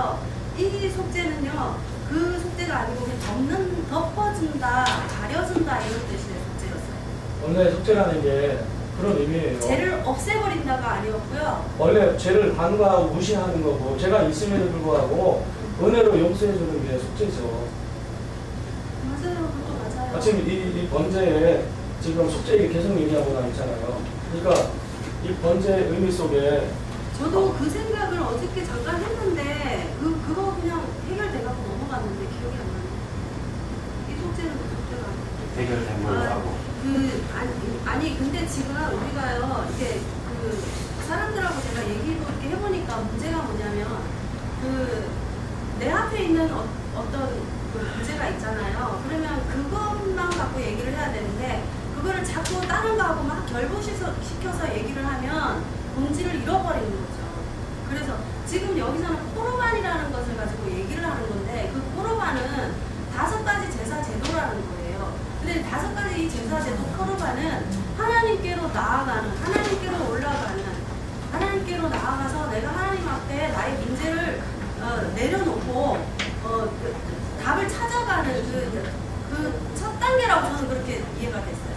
있는데요. 이 속죄는요, 그 속죄가 아니고 그냥 덮어준다, 가려준다 이런 뜻의 속죄였어요. 원래 속죄라는 게 그런 의미예요. 죄를 없애버린다가 아니었고요. 원래 죄를 간과하고 무시하는 거고, 죄가 있음에도 불구하고 은혜로 용서해주는 게 속죄죠. 맞아요, 그것도 맞아요. 지금 이 번제에 지금 속죄 계속 얘기하고 나 있잖아요. 그러니까 이 번제 의미 속에 저도 그 생각을 어저께 잠깐 했는데 그거 그냥 해결돼갖고 넘어갔는데 기억이 안 나네요. 이 속죄는 속죄가 아니에요. 해결된 걸로 하고. 아니 근데 지금 우리가요 이게 그 사람들하고 제가 얘기도 이렇게 해보니까 문제가 뭐냐면 내 앞에 있는 어떤 그 문제가 있잖아요. 그러면 그것만 갖고 얘기를 해야 되는데 그거를 자꾸 다른 거하고 막 결부시켜서 얘기를 하면 본질을 잃어버리는 거죠. 그래서 지금 여기서는 코르반이라는 것을 가지고 얘기를 하는 건데 그 코르반은 5가지 제사 제도라는 거예요. 근데 5가지 이 제사 제도 코르반은 하나님께로 나아가는, 하나님께로 올라가는, 하나님께로 나아가서 내가 하나님 앞에 나의 문제를 내려놓고 답을 찾아가는 그 첫 단계라고 저는 그렇게 이해가 됐어요.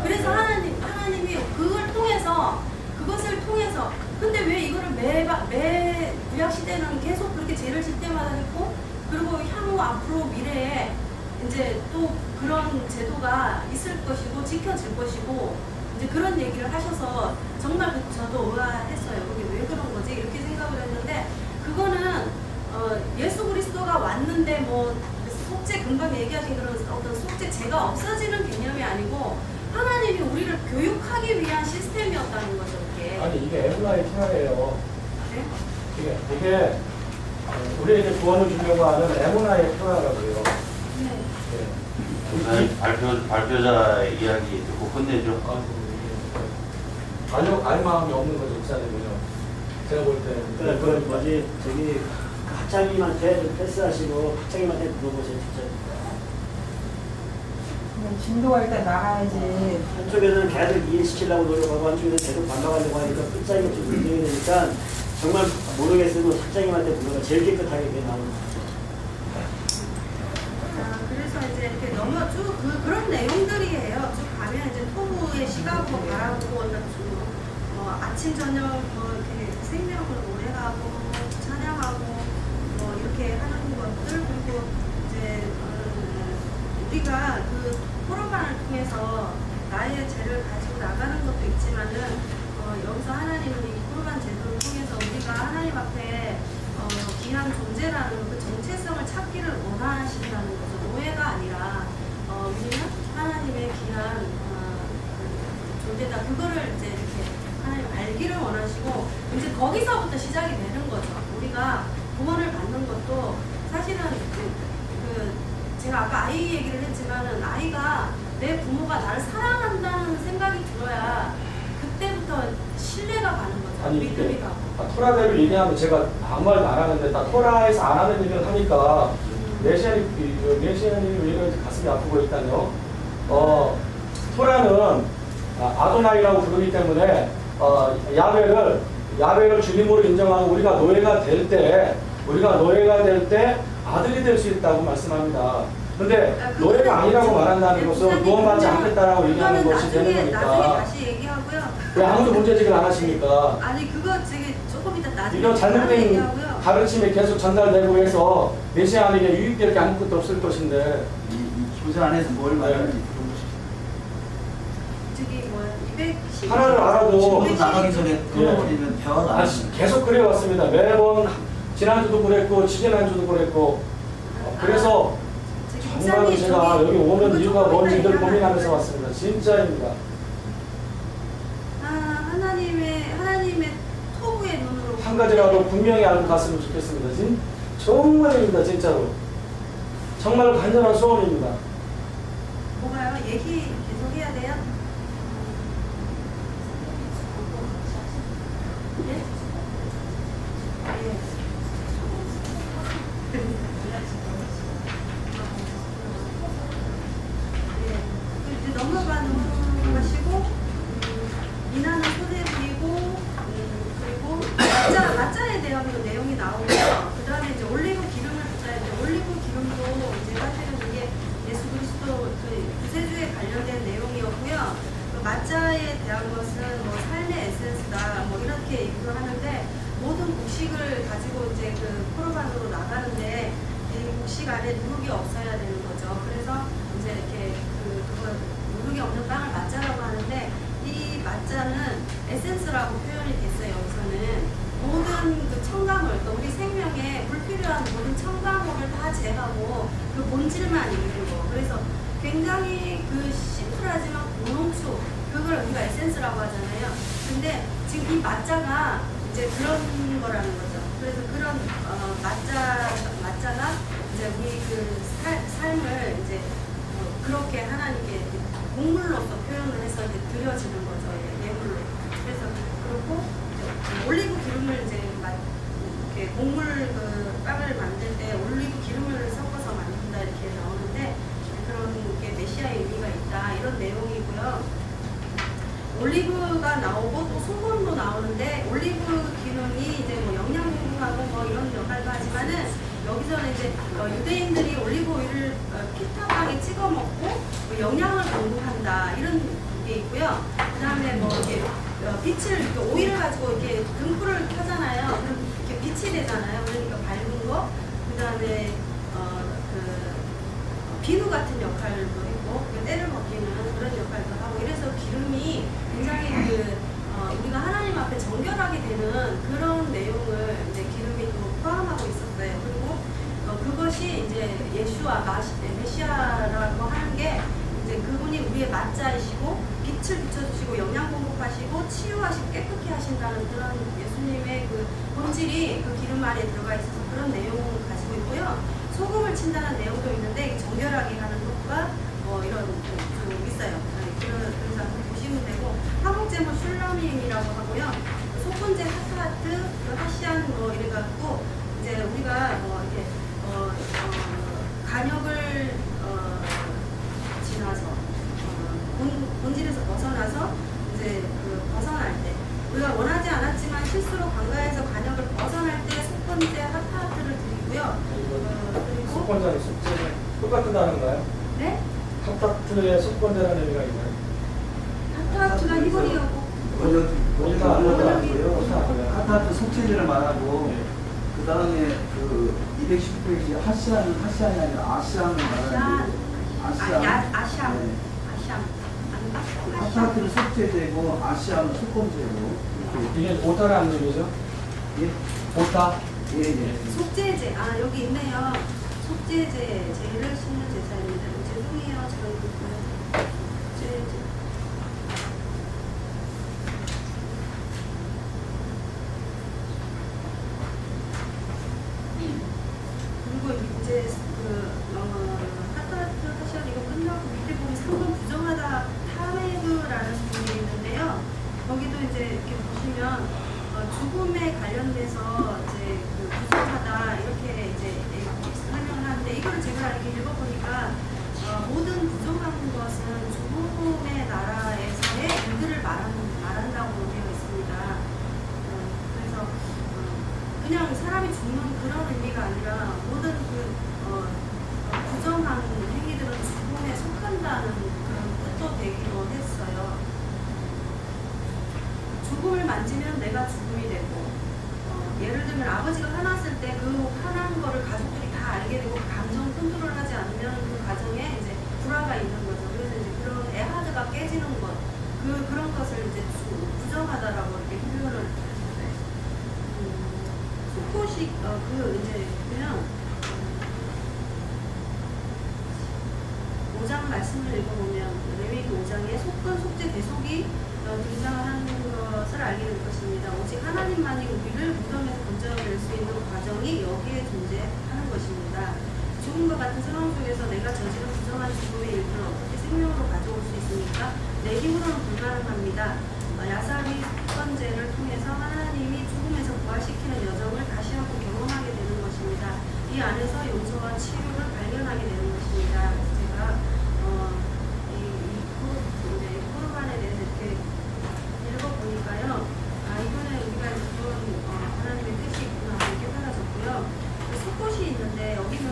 그래서 하나님이 그것을 통해서 근데 왜 이거를 매 구약시대는 계속 그렇게 죄를 질 때마다 했고 그리고 향후 앞으로 미래에 이제 또 그런 제도가 있을 것이고 지켜질 것이고 이제 그런 얘기를 하셔서 정말 저도 의아했어요. 그게 왜 그런 거지? 이렇게 생각을 했는데 그거는 예수 그리스도가 왔는데 뭐 속죄 금방 얘기하신 그런 어떤 속죄 죄가 없어지는 개념이 아니고 하나님이 우리를 교육하기 위한 시스템이었다는 거죠. 이게. 아니 이게 에브라의 태화예요. 네? 이게 우리에게 구원을 주려고 하는 에모나의 태화라고요. 네. 발표자 이야기 듣고 끝내죠. 알 마음이 없는 거죠, 목사님은요. 제가 볼 때. 그러니까 그 뭐지 저기 학장님한테 좀 패스하시고 학장님한테 물어보세요 진짜. 진도가 일단 나가야지. 한쪽에서는 걔들 이해시키려고 노력하고 한쪽에서는 계속 반박하려고 하니까 끝장이 좀 문제가 되니까 정말 모르겠으면 학장님한테 물어봐 제일 깨끗하게 그게 나오는 거죠. 그래서 이제 이렇게 쭉 그런 내용들이에요. 쭉 가면 이제 토부의 시각으로 바라보고 아침 저녁 이렇게 생명을 오래가고 찬양하고 이렇게 하는 것들 그리고 이제 우리가 그 코르반을 통해서 나의 죄를 가지고 나가는 것도 있지만은 여기서 하나님은 이 코르반 제도를 통해서 우리가 하나님 앞에 귀한 존재라는 그 정체성을 찾기를 원하신다는 거죠. 노예가 아니라 우리는 하나님의 귀한 존재다. 그거를 이제 이렇게 하나님 알기를 원하시고 이제 거기서부터 시작이 되는 거죠. 우리가 구원을 받는 것도 사실은 제가 아까 아이 얘기를 했지만은 아이가 내 부모가 나를 사랑한다는 생각이 들어야 그때부터 신뢰가 가는 거죠. 아니 믿음이 이게 가고. 토라대로 얘기하면 제가 아무 말도 안 하는데 다 토라에서 안 하는 얘기를 하니까 메시아니 왜 이런지 가슴이 아프고 있다뇨. 토라는 아도나이라고 부르기 때문에 야훼를 주님으로 인정하고 우리가 노예가 될 때 아들이 될 수 있다고 말씀합니다. 근데 노예가 아니라고 말한다는 것은 구원받지 않겠다라고 얘기하는 것이 되는 나중에 거니까. 다시 얘기하고요. 왜 아무도 문제제기를 안 하십니까? 아니 그거 저기 조금 이따 나중에 이런 잘못된 얘기하고요. 가르침이 계속 전달되고 해서 메시아에게 유익될 게 아무것도 없을 것인데 이 교사 안에서 뭘 말하는지 저기 뭐야 210 하나를 알아도 나가기 전에 끊어버리면 대화가 안 됩니다. 계속 그래왔습니다. 매번 지난주도 그랬고 지난주도 그랬고 그래서 정말로 제가 여기 오는 이유가 뭔지 늘 고민하면서 왔습니다. 진짜입니다. 하나님의 토부의 눈으로 한 가지라도 분명히 알고 갔으면 좋겠습니다. 정말입니다. 진짜로. 정말로 간절한 소원입니다. 뭐가요? 얘기 계속 해야 돼요? 예? 예. 이제 넘어가시고 이나는 소재비고 그리고 맞자에 대한 내용이 나오고요. 그 다음에 이제 이제 그 포로반으로 나가는데 이 곡식 안에 누룩이 없어야 되는 거죠. 그래서 이제 이렇게 그거 누룩이 없는 빵을 맞자라고 하는데 이 맞자는 에센스라고 표현이 됐어요. 여기서는 모든 그 첨가물, 또 우리 생명에 불필요한 모든 첨가물을 다 제하고 그 본질만 있는 거. 그래서 굉장히 그 심플하지만 고농축, 그걸 우리가 에센스라고 하잖아요. 근데 지금 이 맞자가 이제 그런 거라는 거죠. 그래서 그런 맞자가 이제 우리 그 삶을 이제 그렇게 하나님께 곡물로서 표현을 해서 이제 드려지는 거죠. 예물로. 그래서 그렇고 올리브 기름을 이제 이렇게 곡물 그 빵을 만들 때 올리브 기름을 섞어서 만든다 이렇게 나오는데 그런 게 메시아의 의미가 있다 이런 내용이고요. 올리브가 나오고 또 소금도 나오는데 올리브 기름이 이제 뭐 영양 공급하고 뭐 이런 역할도 하지만은 여기서는 이제 유대인들이 올리브 오일을 피타빵에 찍어 먹고 뭐 영양을 공급한다 이런 게 있고요. 그다음에 뭐 이렇게 빛을 이렇게 오일을 가지고 이렇게 등불을 켜잖아요. 그럼 이렇게 빛이 되잖아요. 그러니까 밝은 거. 그다음에 비누 같은 역할도 있고 때를 먹이는 그런 역할도 하고 이래서 기름이 굉장히 우리가 하나님 앞에 정결하게 되는 그런 내용을 이제 기름이 또 포함하고 있었어요. 그리고 그것이 이제 예수와 메시아라고 하는 게 이제 그분이 우리의 맞자이시고 빛을 비춰주시고 영양 공급하시고 치유하시고 깨끗게 하신다는 그런 예수님의 그 본질이 그 기름 안에 들어가 있어서 그런 내용을 가지고 있고요. 소금을 친다는 내용도 있는데 정결하게 하는 효과 이런 좀 있어요. 그래서 한번 보시면 되고 화목제물 슐라밈이라고 하고요. 속건제 하트하트, 하시안 뭐 이래갖고 이제 우리가 뭐 이렇게 간역을 지나서 본질에서 벗어나서 이제 벗어날 때 우리가 원하지 않았지만 실수로 관가에서 간역을 벗어날 때 속건제 하트하트를 드리고요. 그리고 속건자의 속죄는 똑같은 단어인가요? 네? 하타트의 속건자라는 의미가 있나요? 하트하트가 히브리어고 하타트 속죄제를 말하고 그 다음에 그 210페이지 하시안이 아니라 아시안을 말하는데 아시암. 네. 아시암. 아닌가? 하타트는 속죄제고 아시안은 속건제고 이게 오타라는 얘기죠? 예? 오타? 예. 속죄제. 여기 있네요. 속죄제. 죄를 씻는 제사입니다. 죄송해요. 저희 속죄제. 그리고 이제 하타하트 하시안 이거 끝나고 밑에 보면 3번 부정하다 타메그라는 부분이 있는데요. 거기도 이제 이렇게 보시면 죽음에 관련돼서 이제 부정하다 이렇게 이제 설명을 하는데 이거를 제가 이렇게 읽어보니까 모든 부정한 것은 죽음의 나라에서의 일들을 말한다고 되어 있습니다. 그래서 그냥 사람이 죽는 그런 의미가 아니라 모든 부정한 행위들은 죽음에 속한다는 그런 뜻도 되기도 했어요. 죽음을 만지면 내가 죽음이 되고 예를 들면 아버지가 화났을 때 그 화난 거를 가족들이 다 알게 되고 감정 컨트롤을 하지 않으면 그 가정에 이제 불화가 있는 거죠. 그래서 이제 그런 애하드가 깨지는 것 그런 것을 이제 부정하다라고 이렇게 표현을 했어요. 수포식 이제 그냥 5장 말씀을 읽어보면 레위기 5장에 속건, 속죄, 대속이 등장하는 것을 알게 될 것입니다. 오직 하나님만이 우리를 무덤에서 건져낼 수 있는 과정이 여기에 존재하는 것입니다. 죽음과 같은 상황 속에서 내가 저지른 부정한 죽음의 일들을 어떻게 생명으로 가져올 수 있습니까? 내 힘으로는 불가능합니다. 야사비 속건제를 통해서 하나님이 죽음에서 부활시키는 여정을 다시 한번 경험하게 되는 것입니다. 이 안에서 용서와 치유를 발견하게 되는 것입니다. 제가 이 코르반에 대해서 이렇게 읽어보니까요. 이번에 우리가 이런 하나님의 뜻이 있구나 이렇게 살아졌고요. 속옷이 있는데 여기는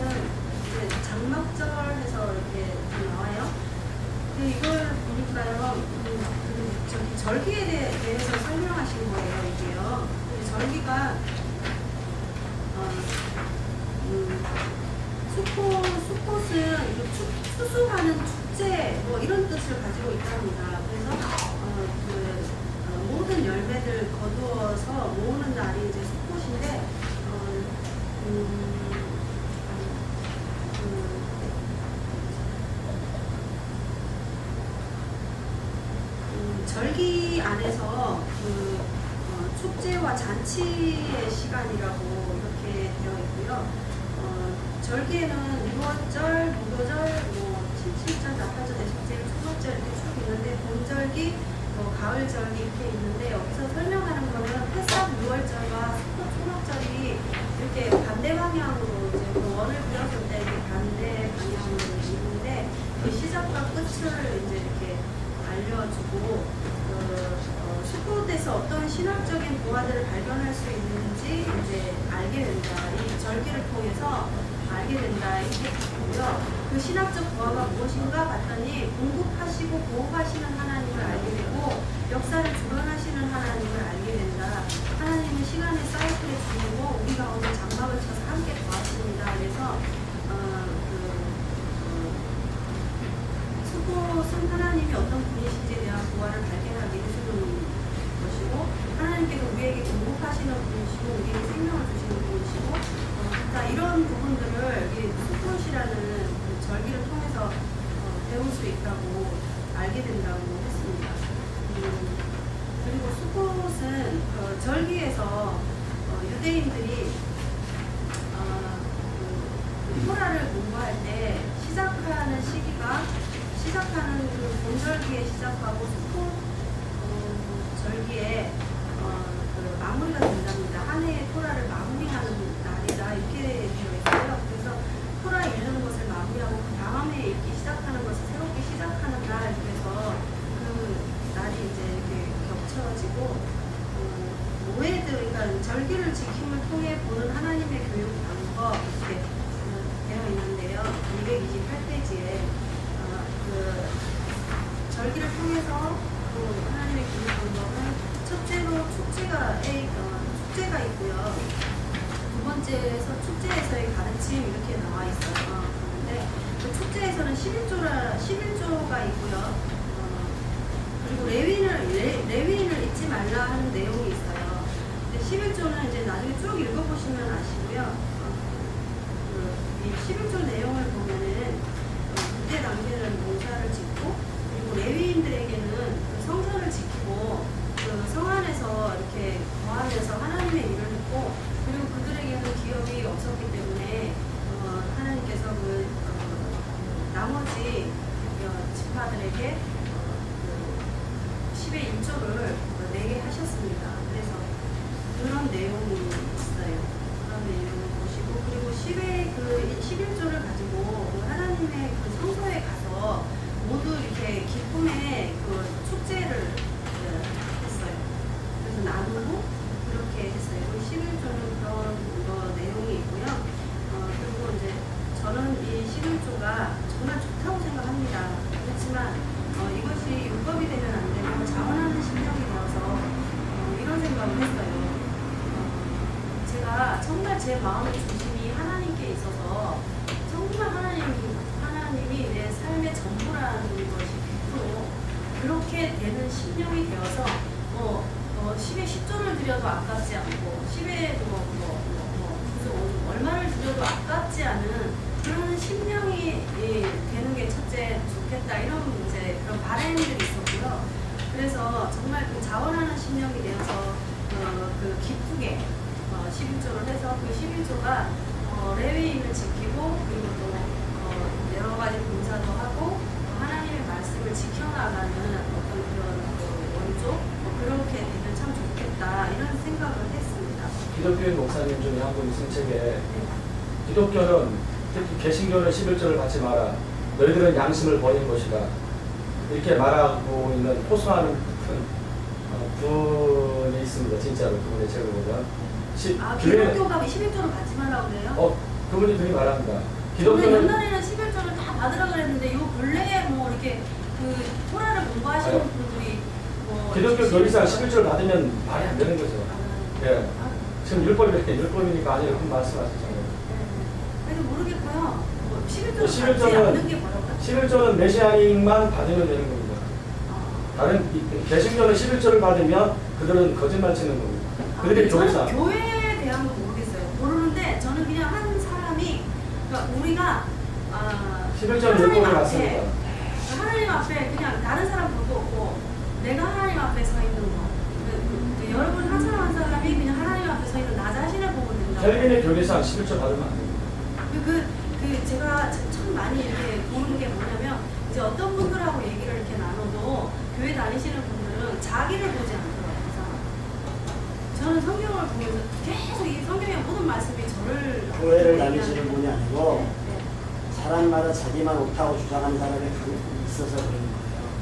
이제 장막절해서 이렇게 나와요. 근데 이걸 보니까요. 저기 절기에 대해서 설명하신 거예요. 이게요. 절기가 수꽃은 추수하는 축제 뭐 이런 뜻을 가지고 있답니다. 그래서 모든 열매들 거두어서 모으는 날이 이제 수꽃인데 절기 안에서 축제와 잔치의 시간이라고 이렇게 되어 있고요. 절기에는 6월절, 무교절, 칠칠절, 나팔절, 대속절, 초복절 이렇게 쭉 있는데 봄절기, 가을절기 이렇게 있는데 여기서 설명하는 거는 패삭 6월절과 수꽃 초복절이 이렇게 반대 방향으로 이제 원을 그렸을 때 이렇게 반대 방향으로 있는데 그 시작과 끝을 이제 이렇게 알려주고 수꽃에서 어떤 신학적인 부화들을 발견할 수 있는지 이제 알게 된다. 이 절기를 통해서 알게 된다. 이렇게 보고요. 그 신학적 부화가 무엇인가 봤더니 공급하시고 보호하시는 하나님을 알게 되고 역사를 주관하시는 하나님을 알게 된다. 하나님은 시간의 사이클에 주시고 우리 가운데 장막을 쳐서 함께 도왔습니다. 그래서 수꽃은 하나님이 어떤 분이신지에 대한 부활을 발견하게 해주는 것이고 하나님께서 우리에게 공급하시는 분이시고 우리에게 생명을 주시는 분이시고 자, 이런 부분들을 이 수꽃이라는 그 절기를 통해서 배울 수 있다고 알게 된다고 했습니다. 그리고 수꽃은 절기에서 유대인들이 토라를 공부할 때 시작하는 시기가 시작하는 그 본절기에 시작하고 수꽃 절기에 마무리가 된답니다. 한 해의 토라를 마무리하는 날이다 이렇게 되어 있어요. 그래서 토라 읽는 것을 마무리하고 그 다음 해에 읽기 시작하는 것을 새롭게 시작하는 날 그래서 그 날이 이제 이렇게 겹쳐지고 모헤드 그러니까 절기를 지킴을 통해 보는 하나님의 교육 방법 이렇게 되어 있는데요. 228페이지에 절기를 통해서 하나님의 교육 방법은 첫째로 축제가 있고요. 두 번째에서 축제에서의 가르침 이렇게 나와 있어요. 그런데 그 축제에서는 11조가 있고요. 그리고 레위인을 잊지 말라 하는 내용이 있어요. 근데 11조는 이제 나중에 쭉 읽어보시면 아시고요. 이 11조 내용을 보면은 그때 당시에는 농사를 짓고 그리고 레위인들에게는 그 성전을 지키고 그 성 안에서 이렇게 거하면서 하나님의 일을 했고 그리고 그들에게는 기업이 없었기 때문에 하나님께서 나머지 지파들에게 10의 1조를 내게 하셨습니다. 그래서 그런 내용이 있어요. 그런 내용을 보시고 그리고 11조를 가지고 하나님의 그 성소에 가서 모두 이렇게 기쁨의 그 축제를 했어요. 그래서 나누고 그렇게 했어요. 11조는 그런 내용이 있고요. 그리고 이제 저는 이 11조가 정말 좋다고 생각합니다. 그렇지만 이것이 율법이 되면 안 되고 자원하는 심령이 되어서 이런 생각을 했어요. 제가 정말 제 마음의 중심이 하나님께 있어서 정말 하나님이 내 삶의 전부라는 것이 100% 그렇게 되는 심령이 되어서 10에 10조를 드려도 아깝지 않고 10에 얼마를 드려도 아깝지 않은 그런 심령이 되는 게 첫째 좋겠다 이런 이제 그런 바람들이 있었고요. 그래서 정말 그 자원하는 심령이 되어서 그 기쁘게 11조를 해서 그 11조가 레위인을 지키고 그리고 또 여러 가지 봉사도 하고 하나님의 말씀을 지켜나가는 어떤 그런 원조 그렇게 되면 참 좋겠다 이런 생각을 했습니다. 기독교인 목사님 중에 한 분이 쓴 책에 기독교는 특히 개신교는 11조를 받지 마라. 너희들은 양심을 버린 것이다. 이렇게 말하고 있는 호소하는 분이 있습니다. 진짜로 그분의 책을 보면. 기독교가 11조를 받지 말라고 그래요? 그분이 그렇게 말합니다. 기독교는 옛날에는 11조를 다 받으라 그랬는데 요 근래에 뭐 이렇게 그 토라를 공부하시는 분들이 기독교 교리상 11조를 받으면 말이 안 되는 거죠. 예. 지금 율법이니까 아니라고 말씀하셨잖아요. 그래도 모르겠고요. 11조를 받지 11조는 않는 게 뭐라고? 11조는 메시아닉만 받으면 되는 겁니다. 다른 개신교는 11조를 받으면 그들은 거짓말 치는 겁니다. 그들이 저는 교회사. 교회에 대한 건 모르겠어요. 모르는데 저는 그냥 한 사람이 그러니까 우리가 11조는 율법에 맞습니다. 하나님 앞에 그냥 다른 사람 볼거 없고 내가 하나님 앞에 서 있는 거. 여러분 한 사람 한 사람이 그냥 하나님 앞에 서 있는 나 자신을 보고 된다. 혈민의 교회사 11조 받으면 안 됩니다. 제가 참 많이 이렇게 보는 게 뭐냐면 이제 어떤 분들하고 얘기를 이렇게 나눠도 교회 다니시는 분들은 자기를 보지 않더라고요. 항상. 저는 성경을 보면서 계속 이 성경의 모든 말씀이 저를 교회를 얘기하는 다니시는 분이 아니고 네. 사람마다 자기만 옳다고 주장하는 사람이 있어서 그런 거예요.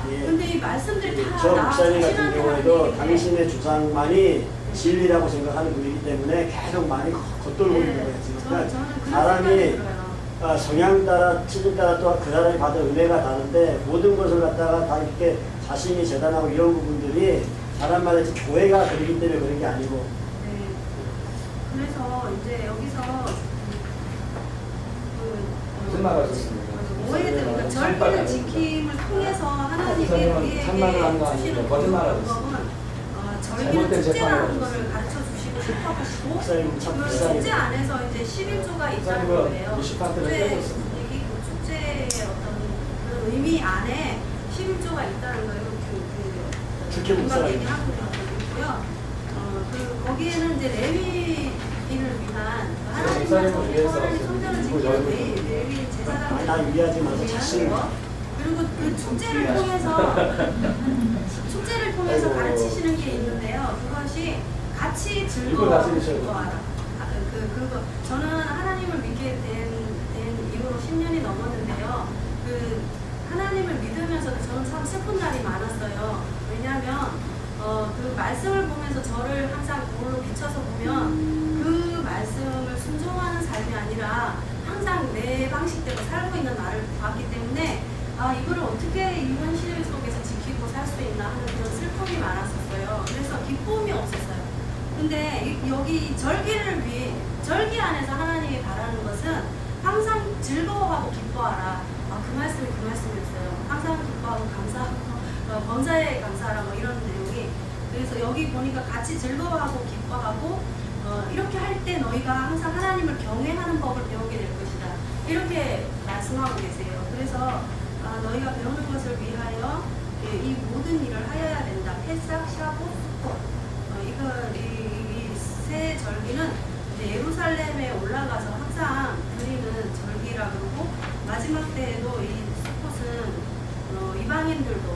예. 근데 이 말씀들이 저 다 목사님 같은 자신한테 경우에도 하는 당신의 주장만이 진리라고 생각하는 분이기 때문에 계속 많이 겉돌고 있는 거예요. 그러니까 저는 그런 사람이 생각이 들어요. 성향 따라, 취질 따라 또 그 사람이 받은 은혜가 다른데 모든 것을 갖다가 다 이렇게 자신이 재단하고 이런 부분들이 사람마다 이제 교회가 그러기 때문에 그런 게 아니고 네. 그래서 이제 여기서 거짓말 하셨습니다. 오해들, 그러니까 절기를 지킴을 통해서 하나님이 우리에게 참말을 하는 거 주시는 아니에요. 거짓말 방법은 하셨습니다. 절기는 잘못된 축제라는 재판을 거를 가르쳐 주시고 싶어 하시고 목사님 참 그 불쌍해요. 축제 안에서 이제 11조가 있다는 목사님은 거예요. 20파트를 축제, 빼고 있습니다. 그 축제의 어떤 그 의미 안에 11조가 있다는 거예요. 특히 금방 목사님. 얘기하고 있고요. 거기에는 이제 레위인을 위한 하나님의 성전을 지키는 레위인 제사장을 나 위하지 마서 자신. 그리고 그 축제를 통해서 가르치시는 게 있는데요. 그것이 같이 즐거워하고 기뻐하라. 그거 저는 하나님을 믿게 된 이후로 10년이 넘었는데요. 그 하나님을 믿으면서도 저는 참 슬픈 날이 많았어요. 왜냐하면 그 말씀을 보면서 저를 항상 거울로 비춰서 보면 그 말씀을 순종하는 삶이 아니라 항상 내 방식대로 살고 있는 나를 봤기 때문에 이거를 어떻게 이 현실 속에서 지키고 살 수 있나 하는 그런 슬픔이 많았었어요. 그래서 기쁨이 없었어요. 근데 여기 절기 안에서 하나님이 바라는 것은 항상 즐거워하고 기뻐하라. 그 말씀이었어요. 항상 기뻐하고 감사하고 범사에 감사하라 뭐 이런 내용이. 그래서 여기 보니까 같이 즐거워하고 기뻐하고 이렇게 할 때 너희가 항상 하나님을 경외하는 법을 배우게 될 것이다. 이렇게 말씀하고 계세요. 그래서 너희가 배우는 것을 위하여 이 모든 일을 하여야 된다. 패삭, 샤보, 수코. 이 세 절기는 이제 예루살렘에 올라가서 항상 드리는 절기라 그러고 마지막 때에도 이 수콧은 이방인들도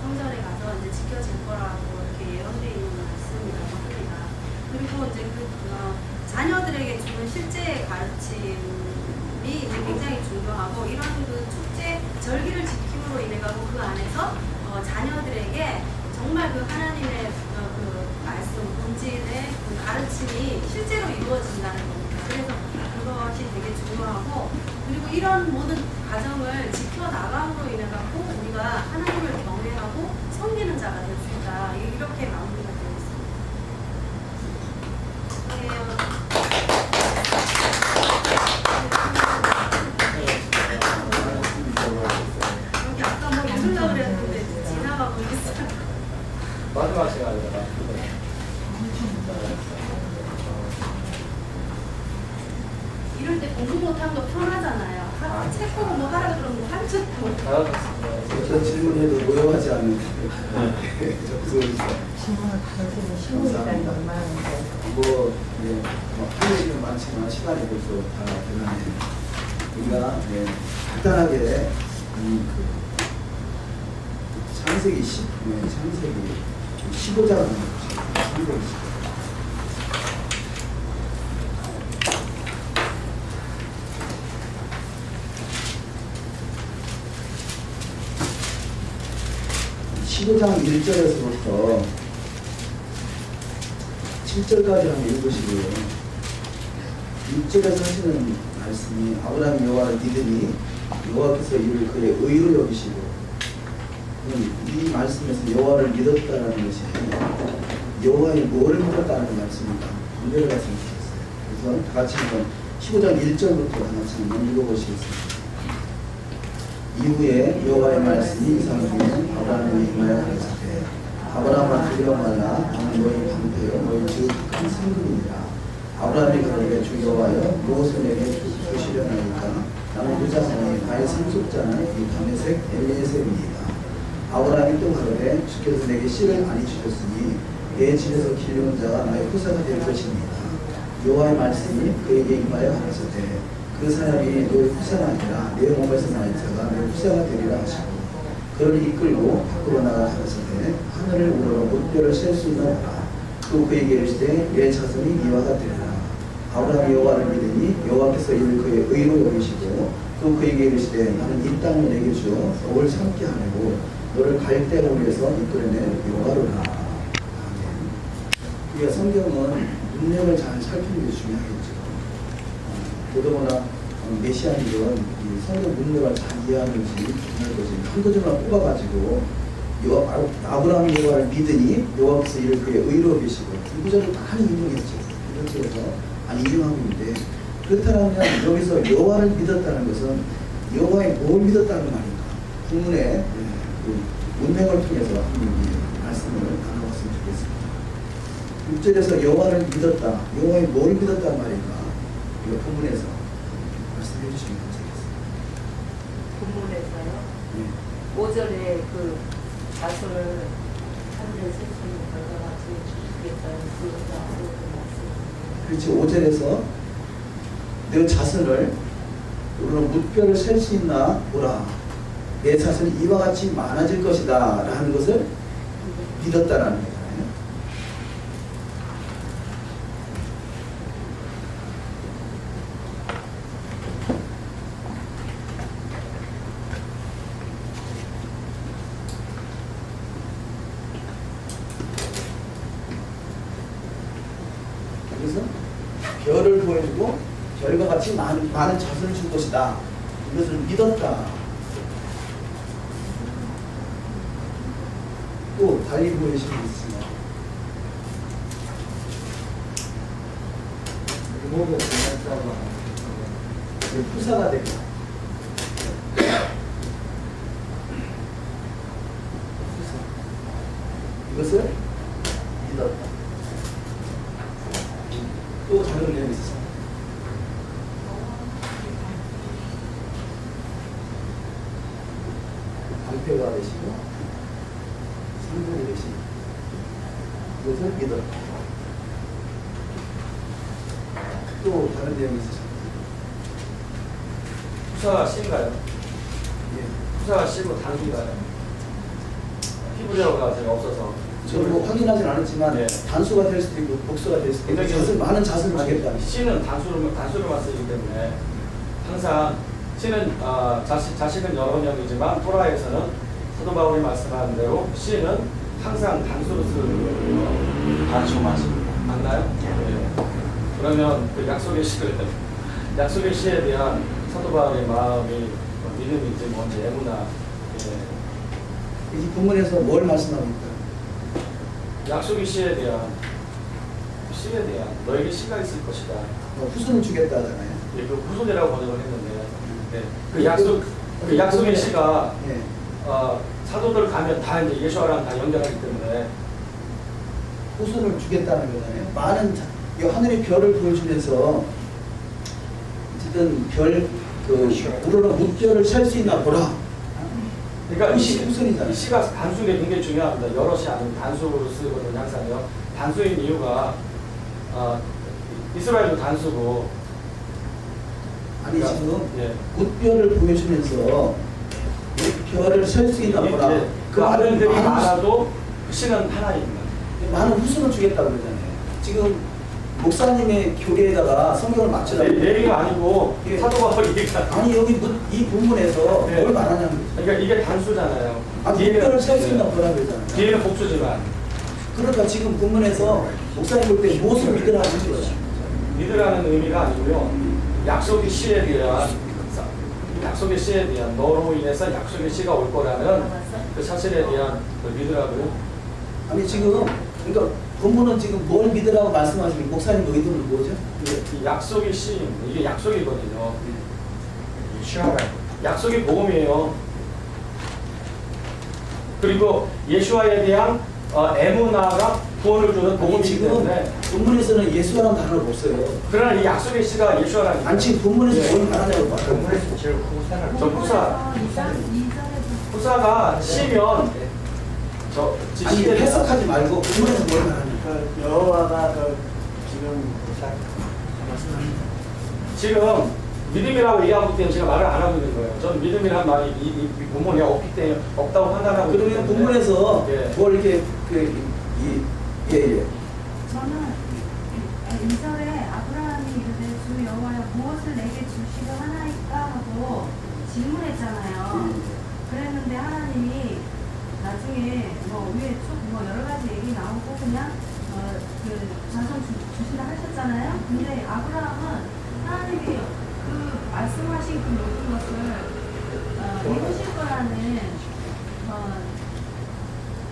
성전에 가서 이제 지켜질 거라고 이렇게 예언되어 있는 말씀이라고 합니다. 그리고 이제 자녀들에게 주는 실제 가르침이 이제 굉장히 중요하고 이런 그 축제 절기를 지킴으로 인해 가고 그 안에서 자녀들에게 정말 그 하나님의 그 말씀 본질의 그 가르침이 실제로 이루어진다는 겁니다. 그래서 그것이 되게 중요하고 그리고 이런 모든 과정을 지켜나감으로 인해 갖고 우리가 하나님을 경외하고 섬기는 자가 될 수 있다. 이렇게 마무리가 되어 있습니다. 여기 아까 뭐 읽으려고 그랬는데 지나가고 있어요. 마지막 시간이다. 이럴 때 공부 못하는 거 편하잖아요. 책 보고 뭐 하라 그러면 뭐 한 줄 못. 어떤 질문해도 노여하지 않는 접수해주세요. 질문을 받으시는 신문이라는 게 얼마나 많은데. 할 얘기는 많지만 시간이 벌써 다 되나네요. 우리가 간단하게 창세기 15장을 창세기 15장 1절에서부터 7절까지 한번 읽으시고요. 6절에서 하시는 말씀이 아브라함이 여호와를 믿으니 여호와께서 이를 그의 의로 여기시고 이 말씀에서 여호와를 믿었다라는 것이 여호와의 뭐를 믿었다는 말씀입니다. 구별을 하시면 좋겠어요. 그래서 다 같이 한번 15장 1절부터 같이 한번 읽어보시겠습니다. 이후에 여호와의 말씀이 이삭에게 아브라함에게 임하여 가라사대 아브라함아 두려워 말라 나는 너희 방패요 너희 지극한 상급이니라. 아브라함이 그러되 주 여호와여 무엇을 내게 주시려나이까 나는 무장하니 나의 상속자는 이 다메섹 엘리에셀입니다. 아브라함이 또 가로되 주께서 내게 씨를 많이 주셨으니 내 집에서 기르는 자가 나의 후사가 될 것입니다. 여호와의 말씀이 그에게 임하여 가라사대 그 사람이 너의 후사가 아니라 내 몸에서 나는 자가 내 후사가 되리라 하시고 그를 이끌고 밖으로 나가 가라사대 하늘을 우러러 물결을 셀 수 있나 보라. 또 그에게 이르시되 내 자손이 이와 같으리라. 아브라함이 여호와를 믿으니 여호와께서 이를 그의 의로 여기시고 또 그에게 이르시되 나는 이 땅을 내게 주어 너를 삼게 하려고 너를 갈대로 위해서 이끌어낸 여호와로라. 아멘. 우리가 성경은 문맥을 잘 살피는 게 중요하겠죠. 더더구나 메시아인들은 이 성경 문맥을 잘 이해하는지 중요할 것이 한 구절만 뽑아가지고 아브라함이 여호와를 믿으니 여호와께서 이를 그의 의로 계시고 이 구절을 많이 인용했죠. 이렇게 해서 많이 인용하고 있는데 그렇다면 여기서 여호와를 믿었다는 것은 여호와의 뭘 믿었다는 말인가? 본문의 그 문맥을 통해서 한번 말씀을 나눠봤으면 좋겠습니다. 6절에서 여호와를 믿었다. 여호와의 뭘 믿었다는 말인가? 이거 본문에서 말씀해 주시면 감사하겠습니다. 본문에서요. 5절에 그 자손을 하늘에 세우는 결과같이 주시겠다는 그 말씀. 그렇지. 5절에서 내 자손을 우리는 물결을 셀 수 있나 보라. 내 자손이 이와 같이 많아질 것이다 라는 것을 믿었다라는 거잖아요. 그래서 별을 보여주고 별과 같이 많은 자손을 줄 것이다. 이것을 믿었다. 또 달리 보여주시면 있습니다. 모두 후사가 되고 후사 이것을 믿었다. 또 다른 내용이 있습니다. 방패가 되시고 상속이 되시고 이것을 믿었다. 또 다른 내용이 있으십니까? 후사가 씨인가요? 예. 후사가 씨고 단수인가요? 히브리어가 제가 없어서 저는 뭐 확인하진 않았지만 네. 단수가 될 수도 있고 복수가 될 수도 있고 자손, 많은 자손을 주겠다. 씨는 단수로만 쓰기 때문에 항상 씨는 자식은 여러 명이지만 토라에서는 사도 바울이 말씀하는 대로 씨는 항상 단수로 쓰는 단수 맞습니다. 맞나요? 네. 그러면 그 약속의 씨에 대한 사도 바울의 마음이 믿음인지 뭔지 애무나 이 본문에서 뭘 말씀하고 있다? 약속의 씨에 대한 너에게 씨가 있을 것이다. 후손을 주겠다 하잖아요. 예, 그 후손이라고 번역을 했는데 네. 그 약속의 씨가 예. 사도들 가면 다 이제 예수와랑 다 연결하기 때문에 후손을 주겠다는 거잖아요. 많은 이 하늘의 별을 보여주면서 어쨌든 우러러 물결을 셀 수 있나 보라. 그러니까 후손이잖아요. 이 씨가 단수가 굉장히 중요합니다. 여럿이 아니면 단수로 쓰거든요. 항상요. 단수인 이유가 이스라엘도 단수고 아니 그러니까, 지금 예. 물별을 보여주면서 별을 셀 수 있나 보라. 예, 그 아들들이 많은 많아도 그 씨는 하나입니다. 많은 후손을 주겠다고 그러잖아요. 지금 목사님의 교리에다가 성경을 맞추라고. 얘기가 아니고 예. 사도 바울 얘기가 아니 여기 이 본문에서 네. 뭘 말하냐는 거죠. 그러니까 이게 단수잖아요. 물별을 셀 수 있나 보라 그러잖아요. 뒤에는 복수지만 그러니까 지금 본문에서 목사님 볼 때 무엇을 믿으라는 거죠. 믿으라는 의미가 아니고요. 약속의 씨에 대한 너로 인해서 약속의 씨가 올 거라는 그 사실에 대한 그 믿으라고요. 아니 지금 그러니까 본문은 지금 뭘 믿으라고 말씀하시면 목사님 의도는 뭐죠? 이 약속의 씨, 이게 약속이거든요. 약속의 복음이에요. 그리고 예수와에 대한 에무나가 구원을 주는 복음이기 지금 때문에. 본문에서는 예수라는 단어를 못 써요. 그러나 이 약속의 씨가 예수라는 아니 지금 본문에서 뭘 말하냐고 봐요. 저 후사가 씨면 저 아니 해석하지 말고 본문에서 뭘 말하냐. 그 여호와가 그 지금 믿음이라고 얘기하기 때문에 제가 말을 안 하고 있는 거예요. 저는 믿음이란 말이 이 본문에 없기 때문에 없다고 판단하고 있기 그러면 때문에. 본문에서 예. 뭘 이렇게 예. 저는 2절에 아브라함이 이르되 주 여호와여 무엇을 내게 주시려 하나이까 하고 질문했잖아요. 그랬는데 하나님이 나중에 뭐 위에 쭉 뭐 여러 가지 얘기 나오고 그냥 그 자손 주신다 하셨잖아요. 근데 아브라함은 하나님이 그 말씀하신 그 모든 것을 이루실 거라는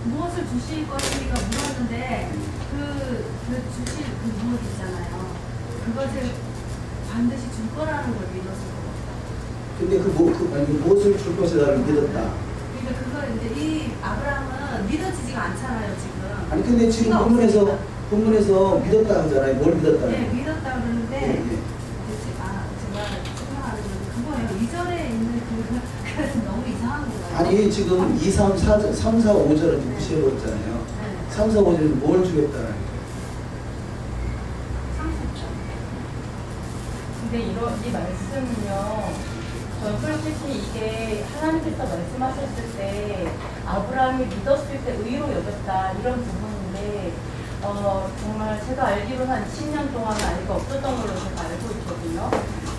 무엇을 주실 것인가 물었는데 그 주실 그 무엇 있잖아요. 그것을 반드시 줄 거라는 걸 믿었을 것 같아요. 근데 무엇을 줄 것이라를 믿었다. 그러니까 그걸 이제 이 아브라함은 믿어지지가 않잖아요 지금. 아니 근데 지금 본문에서 믿었다 하잖아요. 뭘 믿었다? 네, 믿었다 그러는데 예. 제가 생각하는 건 그거예요. 2절에 있는 그래서 너무 이상한 거예요. 아니 지금 2, 3, 4, 3, 4, 5절은 무시해버렸잖아요. 네. 3, 4, 5절은 뭘 주겠다는 거예요? 30절. 근데 이 말씀은요, 전 솔직히 이게 하나님께서 말씀하셨을 때 아브라함이 믿었을 때 의로 여겼다 이런 부분인데 정말 제가 알기로는 한 10년 동안 알고 없었던 걸로 제가 알고 있거든요.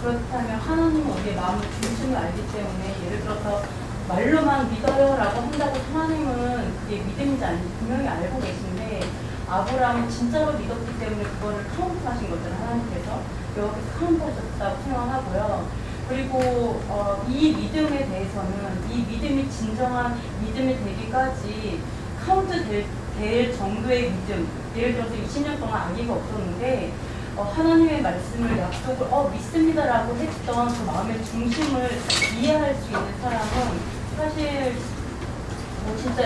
그렇다면 하나님은 우리의 마음을 중심을 알기 때문에 예를 들어서 말로만 믿어요라고 한다고 하나님은 그게 믿음인지 아닌지 분명히 알고 계신데 아브라함은 진짜로 믿었기 때문에 그거를 카운트하신 거잖아요. 하나님께서 여기서 카운트하셨다고 생각하고요. 그리고 이 믿음에 대해서는 이 믿음이 진정한 믿음이 되기까지 카운트 될 정도의 믿음, 예를 들어서 20년 동안 아기가 없었는데 하나님의 말씀을 약속을 믿습니다라고 했던 그 마음의 중심을 이해할 수 있는 사람은 사실 뭐 진짜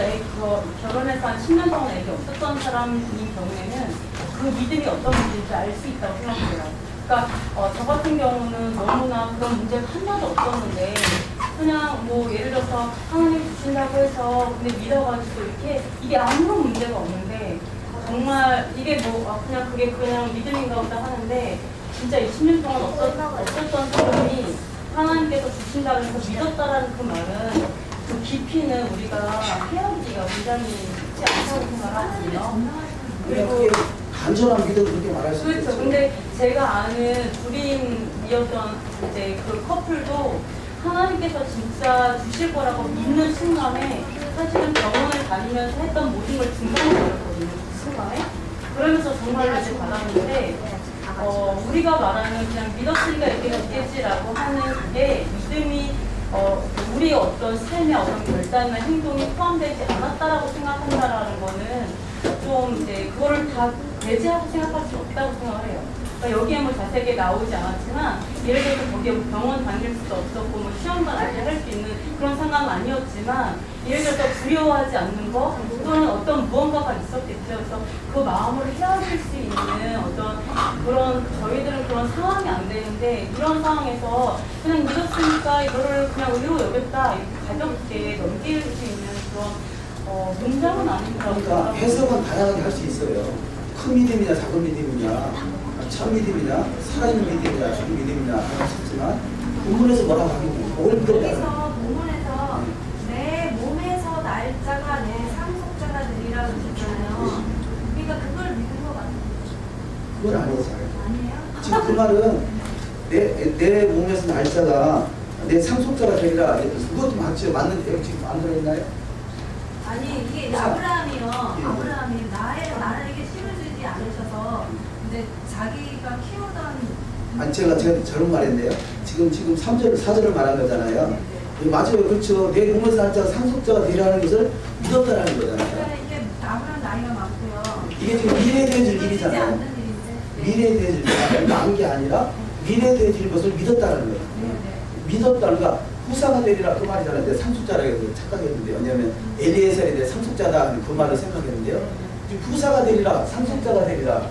결혼해서 한 10년 동안 애기 없었던 사람인 경우에는 그 믿음이 어떤 믿음인지 알 수 있다고 생각해요. 그러니까 저 같은 경우는 너무나 그런 문제가 하나도 없었는데 그냥 뭐 예를 들어서 하나님 주신다고 해서 근데 믿어가지고 이게 아무런 문제가 없는데 정말 이게 뭐 그냥 그게 그냥 믿음인가 보다 하는데 진짜 20년 동안 없었던 사람이 하나님께서 주신다고 해서 믿었다라는 그 말은 그 깊이는 우리가 헤아리기가 굉장히 쉽지 않다고 생각하거든요. 그리고 간절한 믿음 그렇게 말할 수 있겠죠. 그렇죠. 근데 제가 아는 불임이었던 이제 그 커플도 하나님께서 진짜 주실 거라고 믿는 순간에 사실은 병원을 다니면서 했던 모든 걸 중단해버렸거든요. 그 순간에. 그러면서 정말로 이제 받았는데 우리가 말하는 그냥 믿었으니까 이렇게 됐겠지라고 하는 그게 믿음이 우리의 어떤 삶의 어떤 결단이나 행동이 포함되지 않았다라고 생각한다라는 거는 좀 이제 그거를 다 배제하고 생각할 수 없다고 생각을 해요. 그러니까 여기에 뭐 자세하게 나오지 않았지만 예를 들어서 거기에 병원 다닐 수도 없었고 뭐 시험도 아직 할 수 있는 그런 상황은 아니었지만 예를 들어서 두려워하지 않는 거 또는 어떤 무언가가 있었겠죠. 그래서 그 마음을 헤아릴 수 있는 어떤 그런 저희들은 그런 상황이 안 되는데 이런 상황에서 그냥 믿었으니까 이거를 그냥 의로 여겼다 이렇게 가볍게 넘길 수 있는 그런 문장은 아니더라고요. 그러니까 해석은 다양하게 할 수 있어요. 큰 믿음이냐 작은 믿음이냐 참 믿음이냐 살아있는 믿음이냐 죽은 믿음이냐 할 수 있지만 본문에서 뭐라고 하겠냐 뭘 믿었다. 여기서 본문에서 내 몸에서 날짜가 내 상속자가 되리라고 했잖아요. 그러니까 그걸 믿은 것 같아요. 그건 아니지. 아니에요? 지금 그 말은 내 몸에서 날짜가 내 상속자가 되리라. 그것도 맞죠. 맞는데요. 지금 안 들어있나요? 아니 이게 이제 아브라함이요. 아브라함이 나에게 씨를 주지 않으셔서 이제 자기가 키우던 아니 제가 저런 말했네요. 지금 3절 4절을 말한 거잖아요. 맞아요. 그렇죠. 내 몸에서 날짜가 상속자가 되리라는 것을 믿었다라는 거잖아요. 그러니까 이게 아브라함 나이가 많고요. 이게 지금 미래에 되어질 일이잖아요. 미래에 되어질 일. 나온 게 아니라 미래에 되어질 것을 믿었다는 거예요. 믿었다. 그러니까 후사가 되리라 그 말이잖아요. 내가 상속자라고 해서 착각했는데 왜냐하면 엘리에셀에 대해 상속자다 그 말을 생각했는데요. 지금 후사가 되리라 상속자가 되리라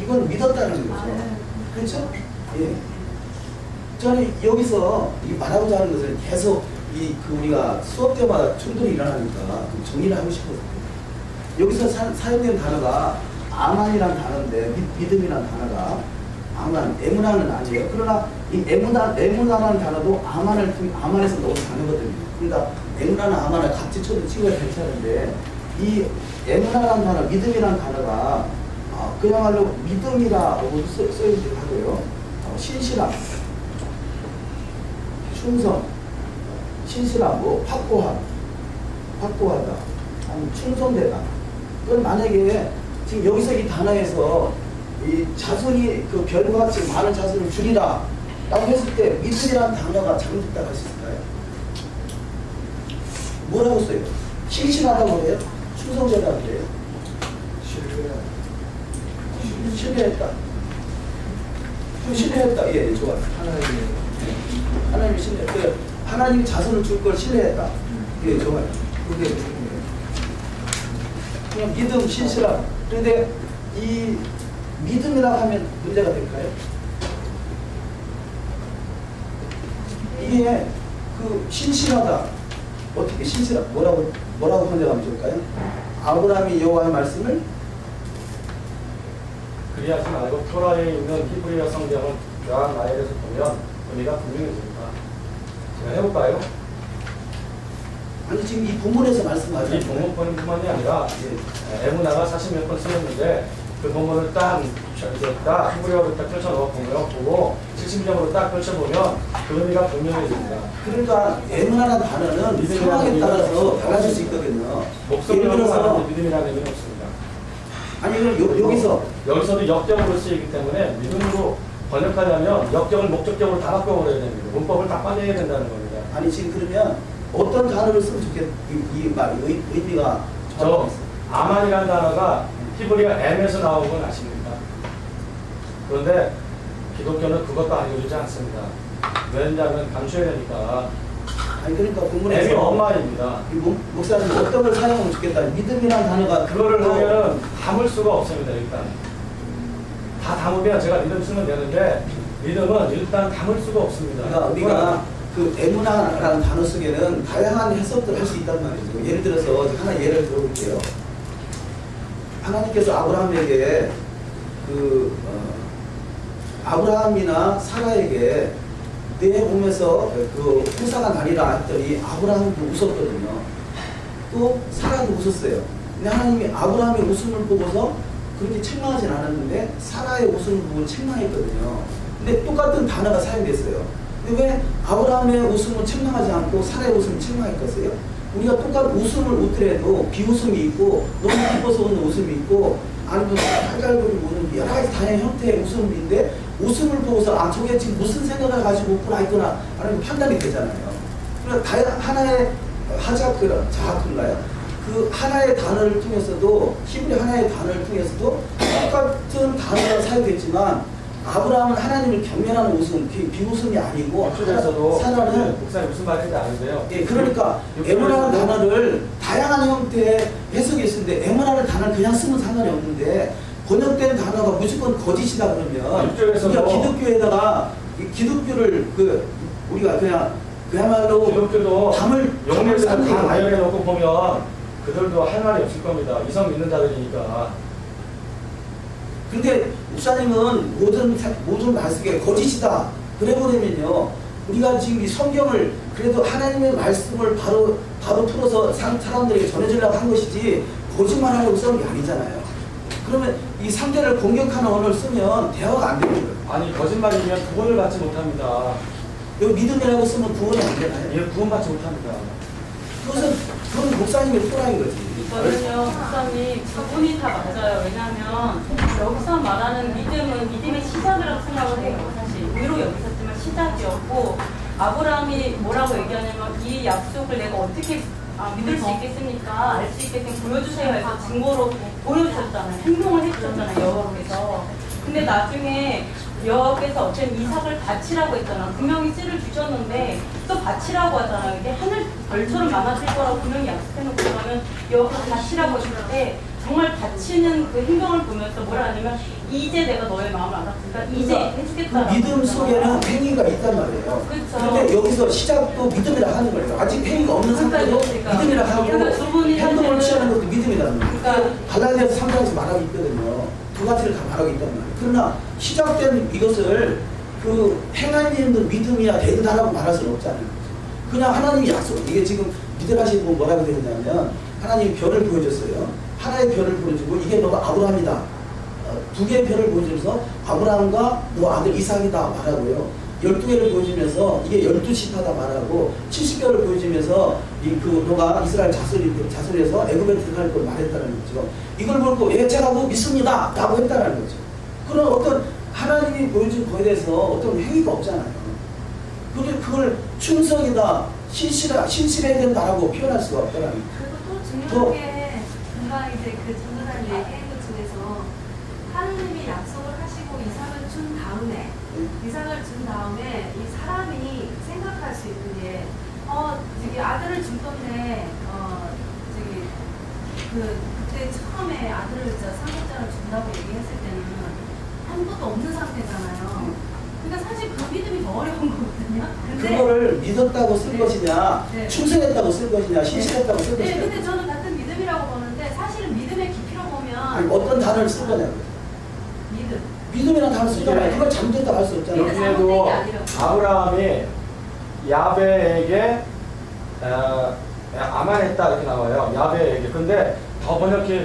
이건 믿었다는 거죠. 그렇죠? 예. 저는 여기서 이 말하고자 하는 것은 계속 그 우리가 수업 때마다 충돌이 일어나니까 좀 정리를 하고 싶어서 여기서 사용된 단어가 아만이라는 단어인데 믿음이라는 단어가 아만, 에무나는 아니에요. 그러나 이 에무나라는 단어도 아만에서 나온 단어거든요. 그러니까 에무나나 아만을 같이 쳐도 찍어야 괜찮은데 이 에무나라는 단어, 믿음이라는 단어가 그야말로 믿음이라고 써있기도 하고요. 신실함, 충성, 신실함, 확고하다, 아니 충성되다. 그건 만약에 지금 여기서 이 단어에서 이 자손이 그 별과 같이 많은 자손을 주리라 라고 했을 때 믿음이라는 단어가 잘못됐다고 할 수 있을까요? 뭐라고 써요? 신실하다고 그래요? 충성되다고 그래요? 신뢰했다. 좀 신뢰했다. 예, 좋아요. 하나님이 신뢰했다. 하나님이 자손을 줄 걸 신뢰했다. 예, 좋아요. 그게 중요해요. 그냥 믿음, 신실함. 그런데 이 믿음이라고 하면 문제가 될까요? 이게 그 신실하다. 어떻게 신실하다? 뭐라고 번역하면 좋을까요? 아브라함이 여호와의 말씀을 그리하지 말고 토라에 있는 히브리어 성경을 교환 나열해서 보면 의미가 분명해집니다. 제가 해볼까요? 아니 지금 이 본문에서 말씀하죠. 이 본문뿐만이 아니라 에무나가 40몇 번 쓰였는데 그 본문을 딱 히브리어로 딱 펼쳐놓고 보고 70점으로 딱 펼쳐보면 그 의미가 분명해집니다. 그러니까 에무나라는 단어는 상황에 따라서 달라질 수 있거든요. 목소리로 하는 믿음이라는 의미는 없습니다. 아니 그럼 여기서도 역적으로 쓰이기 때문에 믿음으로 번역하려면 역적을 목적적으로 다 바꿔버려야 됩니다. 문법을 다 빠내야 된다는 겁니다. 아니 지금 그러면 어떤 단어를 쓰면 이 의미가 저 아만이라는 단어가 히브리어 M에서 나온 건 아십니까? 그런데 기독교는 그것도 알려주지 않습니다. 왜냐하면 감춰야 되니까. 아니 그러니까 본문에서 M이 엄마입니다. 목사님 어떤 걸 사용하면 좋겠다. 믿음이라는 단어가 그거를 하면 담을 수가 없습니다. 일단 다 담으면 제가 믿음 쓰면 되는데 믿음은 일단 담을 수가 없습니다. 그러니까 우리가 그 에무나라는 단어 속에는 다양한 해석들을 할 수 있단 말이죠. 예를 들어서 하나 예를 들어볼게요. 하나님께서 아브라함에게 아브라함이나 사라에게 내 몸에서 그 후사가 나리라 했더니 아브라함도 웃었거든요. 또 사라도 웃었어요. 근데 하나님이 아브라함의 웃음을 보고서 그렇게 책망하진 않았는데 사라의 웃음을 보고 책망했거든요. 근데 똑같은 단어가 사용됐어요. 근데 왜 아브라함의 웃음을 책망하지 않고 사라의 웃음을 책망했겠어요? 우리가 똑같은 웃음을 웃더라도 비웃음이 있고 너무 기뻐서 웃는 웃음이 있고 아니면 깔깔거리고 웃는 여러 가지 다양한 형태의 웃음인데 웃음을 보고서 저게 지금 무슨 생각을 가지고 웃구나 있구나 하는 판단이 되잖아요. 그러니까 하나의 자하크인가요? 그 하나의 단어를 통해서도 히브리 하나의 단어를 통해서도 똑같은 단어가 사용됐지만 아브라함은 하나님을 경멸하는 웃음, 비웃음이 아니고 사라는 목사님 무슨 말인지 아는데요. 예, 그러니까 에무라는 단어를 다양한 형태의 해석이 있는데 에무라는 단어를 그냥 쓰면 상관이 없는데 번역된 단어가 무조건 거짓이다 그러면 우리가 기독교에다가 기독교를 우리가 그야말로 기독교도 담을 영역에서 다 나열해 놓고 보면 그들도 할 말이 없을 겁니다. 이성 믿는 자들이니까. 근데 목사님은 모든 말씀에 거짓이다 그래버리면요 우리가 지금 이 성경을 그래도 하나님의 말씀을 바로 풀어서 사람들에게 전해주려고 한 것이지 거짓말하려고 쓴 게 아니잖아요. 그러면 이 상대를 공격하는 언어를 쓰면 대화가 안 되는 거예요. 아니 거짓말이면 구원을 받지 못합니다. 여기 믿음이라고 쓰면 구원이 안 되나요? 예, 구원받지 못합니다. 그건 목사님의 토라인 거지. 저는요, 목사님, 부분이 다 맞아요. 왜냐하면 여기서 말하는 믿음은 믿음의 시작이라고 생각을 해요. 사실 의로 여기셨지만 시작이었고 아브라함이 뭐라고 얘기하냐면 이 약속을 내가 어떻게 믿을 수 있겠습니까? 알 수 있겠으면 보여주세요 해서 증거로 보여주셨잖아요. 행동을 해주셨잖아요, 여호와께서. 근데 나중에 여호와께서 어떤 이삭을 바치라고 했잖아. 분명히 씨를 주셨는데 또 바치라고 하잖아요. 이게 하늘 별처럼 많아질 거라고 분명히 약속해놓고 그러면 여호와께서 바치라고 했을 때 정말 바치는 그 행동을 보면서 뭐라 하냐면 이제 내가 너의 마음을 알았으니까 이제 해주겠다라고. 그 믿음 속에는 행위가 있단 말이에요. 그렇죠. 근데 여기서 시작도 믿음이라 하는 거예요. 아직 행위가 없는 상태도 그러니까. 믿음이라 하고 그러니까 두 분이 행동을 사실은- 취하는 것도 믿음이라는 거예요. 그러니까 갈라디아서 3장에서 말하고 있거든요. 두 가지를 다 말하고 있단 말이에요. 그러나 시작된 이것을 그 행함이 있는 믿음이야 된다라고 말할 수는 없잖아요. 그냥 하나님이 약속, 이게 지금 믿으라시는 분 뭐라고 되냐면 하나님이 별을 보여줬어요. 하나의 별을 보여주고 이게 너가 아브라함이다. 두 개의 별을 보여주면서 아브라함과 너 아들 이삭이다 말하고요. 12개를 보여주면서 이게 12지파다 말하고 70개를 보여주면서 그 너가 이스라엘 자손에서 애굽에 들어갈 걸 말했다는 거죠. 이걸 보고 예 제가 뭐 믿습니다 라고 했다는 거죠. 그런 어떤 하나님이 보여준 거에 대해서 어떤 행위가 없잖아요. 그걸 충성이다 신실해야 된다라고 표현할 수가 없다는 거죠. 그리고 또 중요한 게 금방 이제 그 전도사님 얘기한 것 중에서 하느님이 약속을 하시고 이삭을 준 다음에 이 사람이 생각할 수 있는 게 저기 아들을 줄 건데 저기 그때 처음에 아들을 상속자를 준다고 얘기했을 때는 아무것도 없는 상태잖아요. 그러니까 사실 그 믿음이 더 어려운 거거든요. 근데 그거를 믿었다고 쓸 네. 것이냐 네. 충성했다고 쓸 것이냐 신실했다고 쓸 네, 것이냐 근데 저는 같은 믿음이라고 보는데 사실은 믿음의 깊이로 보면 아니, 어떤 단어를 쓸 거냐고요. 믿음. 믿음이라는 단어 쓰잖아요. 이게- 그걸 잘못했다고 할 수 없잖아요. 그러니까 여기에도 잘못된 게 아니라. 아브라함이 야베에게 아만했다 이렇게 나와요. 야베에게. 근데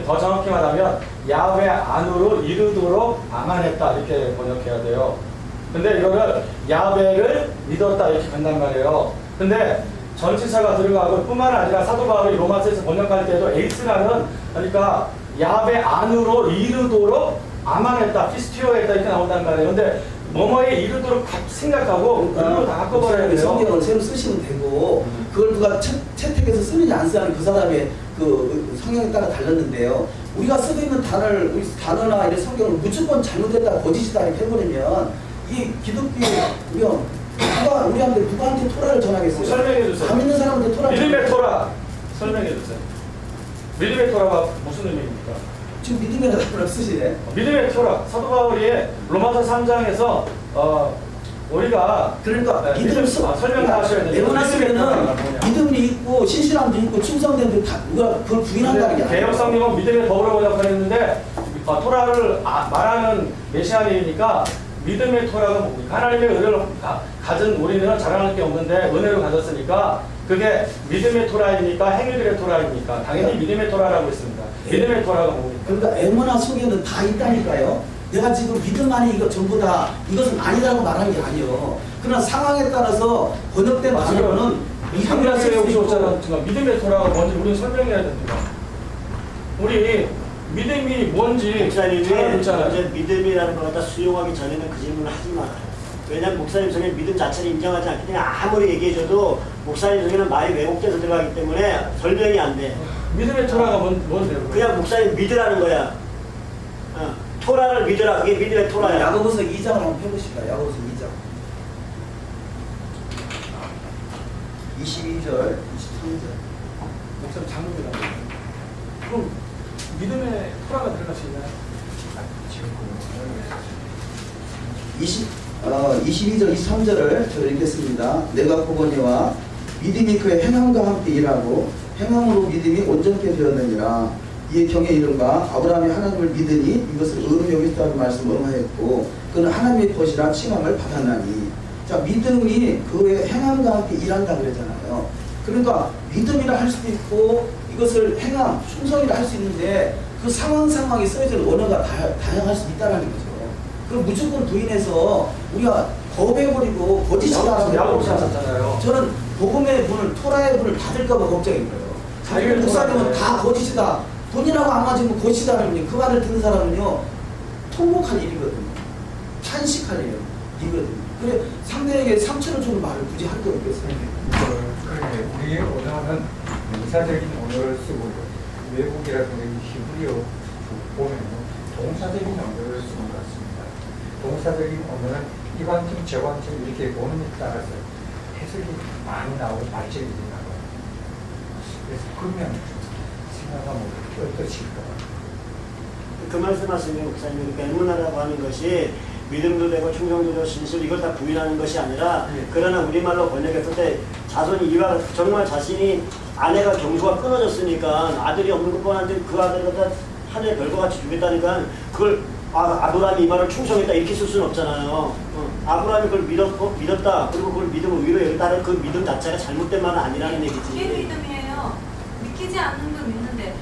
더 정확히 말하면 야베 안으로 이르도록 아만했다 이렇게 번역해야 돼요. 근데 이거를 야베를 믿었다 이렇게 간단 말이에요. 근데 전치사가 들어가고 뿐만 아니라 사도 바울이 로마서에서 번역할 때도 에이스라는 그러니까 야베 안으로 이르도록 아만했다, 피스티오했다 이렇게 나온다는 말이에요. 근데 뭐뭐에 이르도록 생각하고 그걸로 다 바꿔버려야 돼요. 성경을 새로 쓰시면 되고 그걸 누가 채택해서 쓰느냐 안 쓰느냐 그 사람의 그 성향에 따라 달랐는데요. 우리가 쓰고 있는 단어나 이런 성경을 무조건 잘못했다 거짓이다 이렇게 해버리면 이 기독교의 누구한테 토라를 전하겠어요? 설명해 주세요. 감 있는 사람한테 토라를 믿음의 토라 설명해 주세요. 믿음의 토라가 무슨 의미입니까? 지금 믿음이라는 단어를 쓰시네. 믿음의 토라 사도 바울이 로마서 3장에서 우리가 그러니까 네, 믿음 설명 다 하셔야 돼요. 내가 쓰면은 믿음이 있고 신실함도 있고 충성됨도 다 누가 그걸 부인한다는 게 아니에요. 개혁 성경은 믿음의 법으로 번역하였는데 토라를 말하는 메시아니니까 믿음의 토라가 뭡니까? 하나님의 은혜를 가진 우리는 자랑할 게 없는데 은혜를 가졌으니까 그게 믿음의 토라입니까? 행위들의 토라입니까? 당연히 믿음의 토라라고 했습니다. 믿음의 토라가 뭡니까? 그러니까 에모나 속에는 다 있다니까요. 내가 지금 믿음만이 이거 전부 다 이것은 아니라고 말하는 게 아니에요. 그러나 상황에 따라서 번역된 단어는 믿음이라 쓸 수 있고 믿음의 토라가 뭔지 우리는 설명해야 됩니다. 우리 믿음이 뭔지 목사님이 잘 묻잖아요. 이제 믿음이라는 걸 갖다 수용하기 전에는 그 질문을 하지 말아요. 왜냐하면 목사님 속에 믿음 자체를 인정하지 않기 때문에 아무리 얘기해줘도 목사님 속에는 말이 왜곡돼서 들어가기 때문에 설명이 안 돼. 믿음의 토라가 뭔데요? 그냥 목사님 믿으라는 거야. 토라를 믿으라. 그게 믿음의 토라야. 야고보서 2장을 한번 펴보실까요? 야고보서 2장 22절 23절 목사님 잘못되다. 그럼 믿음의 토라가 들어갈 수 있나요? 22절 23절을 저 읽겠습니다. 내가 보거니와 믿음이 그의 행함과 함께 일하고 행함으로 믿음이 온전케 되었느니라. 이에 경에 이른바 아브라함이 하나님을 믿으니 이것을 의로 여겼다는 말씀을 응하였고 그는 하나님의 것이라 칭함을 받았나니. 자, 믿음이 그의 행함과 함께 일한다 그러잖아요. 그러니까 믿음이라 할 수도 있고 이것을 행함, 충성이라 할 수 있는데 그 상황에 써있는 언어가 다양할 수 있다는 거죠. 그걸 무조건 부인해서 우리가 거부해버리고 거짓이라고 야고보서 하셨잖아요. 저는 복음의 문을 토라의 문을 닫을까봐 걱정인 거예요. 자기 목사님은 다 거짓이다. 본인하고 안 맞으면 거짓이다는 그 말을 듣는 사람은요 통곡할 일이거든요. 탄식할 일이거든요. 그래 상대에게 상처를 주는 말을 굳이 할 거 없겠어요. 우리의 오전은 명사적인 언어를 쓰고 외국이라든지 히브리어 보면 동사적인 언어를 쓰는 것 같습니다. 동사적인 언어는 이관점, 저관점 이렇게 보는 데 따라서 해석이 많이 나오고 발전이 나가요. 그래서 그러면 생각하면 어떠실까? 그 말씀하시는 목사님, 그러니까 인문화라고 하는 것이 믿음도 되고 충성도 되고 진실 이걸 다 부인하는 것이 아니라 그러나 우리말로 번역했을 때 자손이 이와 정말 자신이 아내가 경수가 끊어졌으니까 아들이 없는 것 뻔한데 그 아들을 갖다 하늘에 별거같이 주겠다니까 그걸 아브라함이 이 말을 충성했다 이렇게 쓸 수는 없잖아요. 아브라함이 그걸 믿었다. 그리고 그걸 믿음을 위로 여겼다는 그 믿음 자체가 잘못된 말은 아니라는 그게 얘기지. 믿음이에요. 믿기지 않는 걸 믿는데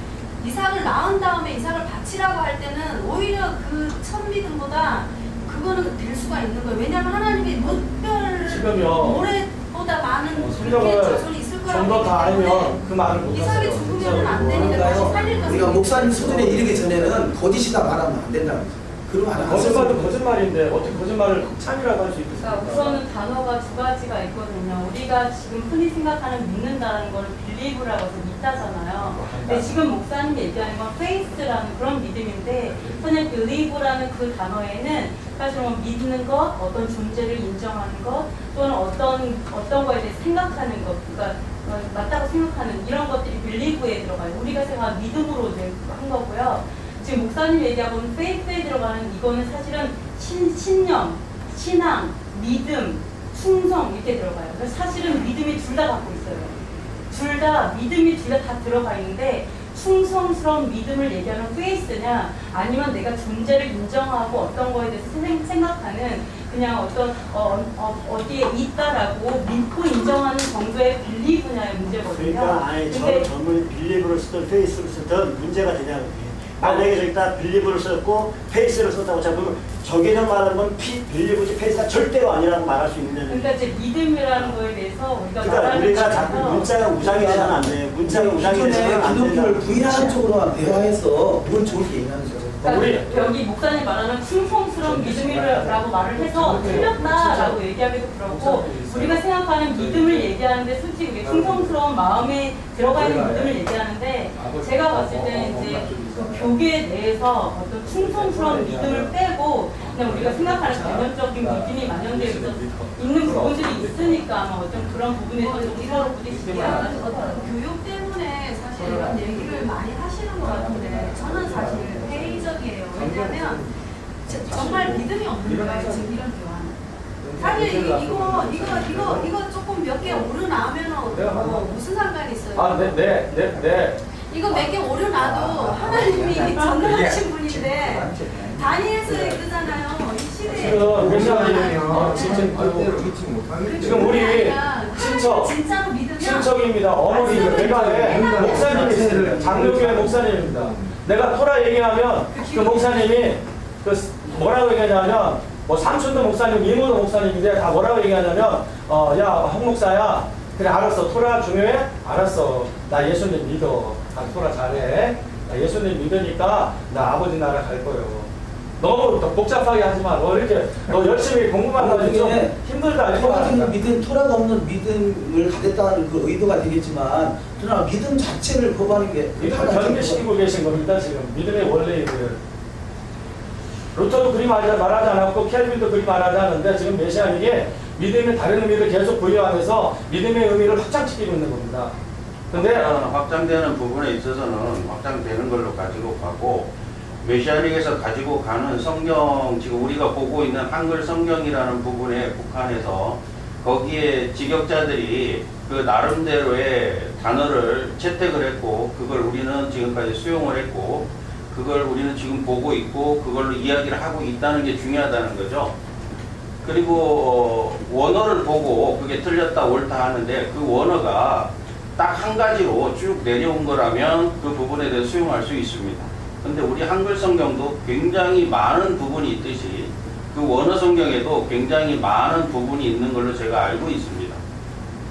이삭을 낳은 다음에 이삭을 바치라고 할 때는 오히려 그 첫 믿음보다 그거는 될 수가 있는 거예요. 왜냐하면 하나님이 무별 지금요. 모래보다 많은 성경을 그렇게 자손이 있을 거라고 좀 더 다 했기 때문에 알면 그 말을 못 이삭이 하세요. 죽으면 안 되니까 다시 살릴 것을 우리가 목사님 수준에 이르기 전에는 거짓이다 말하면 안 된다는 거죠. 그런 말은 안 거짓말도 써요. 거짓말인데 어떻게 거짓말을 참이라고 할 수 있겠습니까? 그러니까 우선은 단어가 두 가지가 있거든요. 우리가 지금 흔히 생각하는 믿는다는 걸 빌리브라고 해서 믿다잖아요. 근데 지금 목사님 얘기하는 건 faith라는 그런 믿음인데 그냥 believe라는 그 단어에는 사실 뭐 믿는 것, 어떤 존재를 인정하는 것, 또는 어떤 거에 대해 생각하는 것, 그러니까 맞다고 생각하는 이런 것들이 believe에 들어가요. 우리가 생각하는 믿음으로 한 거고요. 지금 목사님 얘기하고는 faith에 들어가는 이거는 사실은 신념, 신앙, 믿음, 충성 이렇게 들어가요. 그래서 사실은 믿음이 둘 다 갖고 있어요. 둘 다 믿음이 둘 다 들어가 있는데 충성스러운 믿음을 얘기하는 faith냐 아니면 내가 존재를 인정하고 어떤 거에 대해서 생각하는 그냥 어떤 어디에 있다라고 믿고 인정하는 정도의 believe냐의 문제거든요. 그러니까 아예 근데 전문이 빌리브를 쓰든 페이스를 쓰든 문제가 되냐는 만약에 저기다 빌리브를 썼고 페이스를 썼다고 잡으면 저기서 말하는 건 빌리브지 페이스가 절대로 아니라고 말할 수 있는. 그러니까 이제 믿음이라는 거에 대해서 우리가 그러니까 말하는 우리가 자꾸 거에서 문자가 우상이 되면 안 돼. 문자가 우상이 기존에 되면 안 기독교를 된다. 부인하는 쪽으로만 대화해서 뭘 좋게 얘기하는 거죠. 그러니까 여기 목사님 말하는 충성스러운 믿음이라고 말을 해서 틀렸다라고 얘기하기도 그렇고 우리가 생각하는 믿음을 얘기하는데 솔직히 그게 충성스러운 마음에 들어가 있는 믿음을 얘기하는데 제가 봤을 때는 이제 그 교계 내에서 어떤 충성스러운 믿음을 빼고 그냥 우리가 생각하는 개념적인 믿음이 만연되어 있는 부분들이 있으니까 아마 어떤 그런 부분에서 좀 서로 부딪히게 하는 것 같아요. 교육 때문에 사실 이런 얘기를 많이 하시는 것 같은데 저는 사실 회의적이에요. 왜냐하면 정말 믿음이 없는 거예요. 지금 이런 교환은. 사실 이거 조금 몇 개 오르나면 무슨 상관이 있어요? 아, 네. 이거 몇 개 오르나도 하나님이 전능하신 분인데 다니엘서에 그러잖아요. 이 시대에 지금 메시아님이요. 지금 우리 진짜로 믿으면 친척입니다. 어머니 외가에 목사님이 있어요. 장로교회 목사님입니다. 내가 토라 얘기하면 그 목사님이 그 뭐라고 얘기하냐면 뭐 삼촌도 목사님, 이모도 목사님인데 다 뭐라고 얘기하냐면 야 홍 목사야 그래 알았어 토라 중요해? 알았어 나 예수님 믿어. 아, 토라 잘해. 나 예수님 믿으니까 나 아버지 나라 갈 거예요. 너무 복잡하게 하지 마. 너 이렇게 너 열심히 공부만 하면 좀 힘들다 이렇게 토라적인 말한다. 믿음, 토라가 없는 믿음을 가졌다는 그 의도가 되겠지만 그러나 믿음 자체를 거부하는 게 믿음을 경계시키고 계신 겁니다. 지금 믿음의 원리를 루터도 그리 말하지 않았고 켈빈도 그리 말하지 않았는데 지금 메시아에게 믿음의 다른 의미를 계속 부여하면서 믿음의 의미를 확장시키고 있는 겁니다. 근데 확장되는 부분에 있어서는 확장되는 걸로 가지고 가고 메시아닉에서 가지고 가는 성경 지금 우리가 보고 있는 한글 성경이라는 부분에 국한해서 거기에 직역자들이 그 나름대로의 단어를 채택을 했고 그걸 우리는 지금까지 수용을 했고 그걸 우리는 지금 보고 있고 그걸로 이야기를 하고 있다는 게 중요하다는 거죠. 그리고 원어를 보고 그게 틀렸다 옳다 하는데 그 원어가 딱 한 가지로 쭉 내려온 거라면 그 부분에 대해 수용할 수 있습니다. 근데 우리 한글 성경도 굉장히 많은 부분이 있듯이 그 원어 성경에도 굉장히 많은 부분이 있는 걸로 제가 알고 있습니다.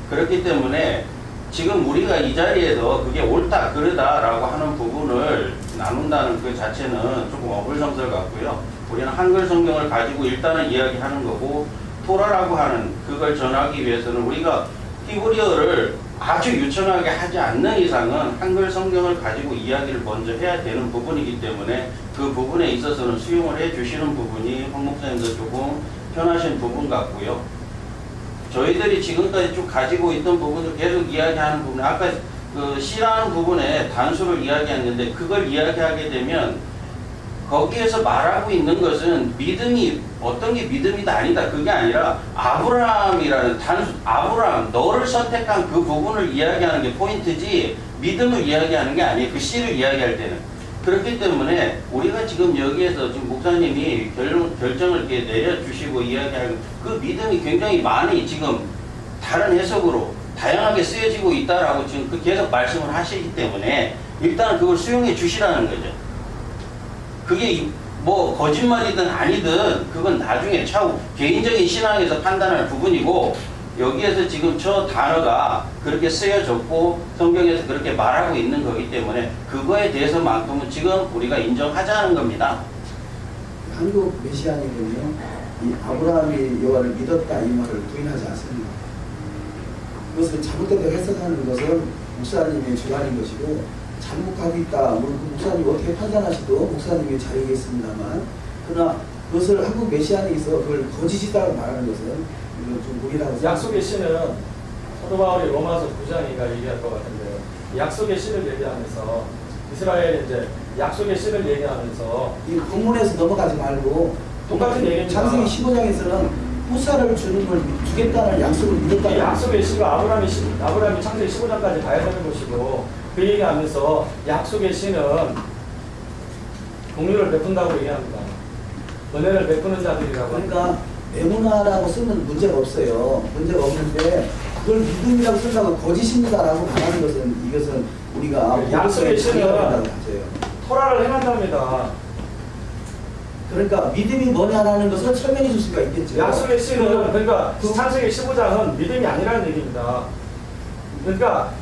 그렇기 때문에 지금 우리가 이 자리에서 그게 옳다 그르다라고 하는 부분을 나눈다는 그 자체는 조금 어불성설 같고요. 우리는 한글 성경을 가지고 일단은 이야기하는 거고 토라라고 하는 그걸 전하기 위해서는 우리가 히브리어를 아주 유창하게 하지 않는 이상은 한글 성경을 가지고 이야기를 먼저 해야 되는 부분이기 때문에 그 부분에 있어서는 수용을 해 주시는 부분이 황 목사님도 조금 편하신 부분 같고요. 저희들이 지금까지 쭉 가지고 있던 부분을 계속 이야기하는 부분, 아까 그 C라는 부분에 단수를 이야기했는데 그걸 이야기하게 되면 거기에서 말하고 있는 것은 믿음이 어떤 게 믿음이다 아니다 그게 아니라 아브라함이라는 단수 아브라함 너를 선택한 그 부분을 이야기하는 게 포인트지 믿음을 이야기하는 게 아니에요. 그 C를 이야기할 때는. 그렇기 때문에 우리가 지금 여기에서 지금 목사님이 결정을 이렇게 내려주시고 이야기하는 그 믿음이 굉장히 많이 지금 다른 해석으로 다양하게 쓰여지고 있다라고 지금 그 계속 말씀을 하시기 때문에 일단 그걸 수용해 주시라는 거죠. 그게 뭐 거짓말이든 아니든 그건 나중에 차후 개인적인 신앙에서 판단할 부분이고 여기에서 지금 저 단어가 그렇게 쓰여졌고 성경에서 그렇게 말하고 있는 거기 때문에 그거에 대해서만큼은 지금 우리가 인정하자는 겁니다. 한국 메시아니는요, 이 아브라함이 여호와를 믿었다 이 말을 부인하지 않습니다. 그것을 잘못되게 해석하는 것은 목사님의 주관인 것이고 잘못하고 있다. 그 목사님이 어떻게 판단하시도 목사님의 자유겠습니다만 그러나 그것을 한국 메시아니에서 그걸 거짓이다고 말하는 것은 이건 좀 무리라고 약속의 씨는 사도 바울이 로마서 9장이가 얘기할 것 같은데요. 약속의 씨를 얘기하면서 이스라엘 이제 약속의 씨를 얘기하면서 이 본문에서 넘어가지 말고 똑같은 얘기입니다. 창세기 15장에서는 후사를 주는 걸 주겠다는 약속을 이 믿었다는 약속의 씨가 아브라함이 창세기 15장까지 가야 되는 것이고 그 얘기하면서 약속의 씨는 공유를 베푼다고 얘기합니다. 은혜를 베푸는 자들이라고. 그러니까 에무나라고 쓰면 문제가 없어요. 문제가 없는데 그걸 믿음이라고 쓴다고 거짓입니다라고 말하는 것은 이것은 우리가 약속의 씨는 하죠. 토라를 행한답니다. 그러니까 믿음이 뭐냐라는 것을 설명해 줄 수가 있겠죠. 약속의 씨는 그러니까 창세기 15장은 믿음이 아니라는 얘기입니다. 그러니까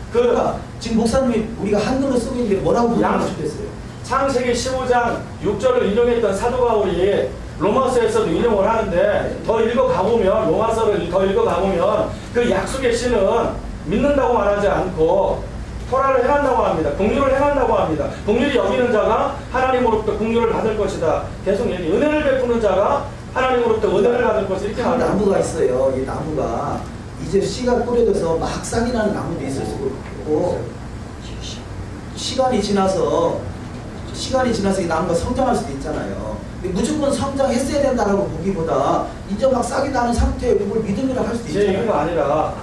지금 목사님이 우리가 한글로 쓰고 있는데 뭐라고 보면 좋겠어요. 창세기 15장 6절을 인용했던 사도 바울이 로마서에서도 인용을 하는데 더 읽어가보면 로마서를 더 읽어가보면 그 약속의 씨는 믿는다고 말하지 않고 토라를 행한다고 합니다. 공유를 행한다고 합니다. 공유를 여기는 자가 하나님으로부터 공유를 받을 것이다. 계속 얘기. 은혜를 베푸는 자가 하나님으로부터 은혜를 받을 것이다. 이렇게 말합니다. 나무가 있어요. 이 나무가 이제 씨가 뿌려져서 막 싹이 나는 나무도 있을 수도 있고 시간이 지나서 이 나무가 성장할 수도 있잖아요. 무조건 성장했어야 된다라고 보기보다 이제 막 싹이 나는 상태에 그걸 믿음이라고 할 수도 제 있잖아요. 얘기가 아니라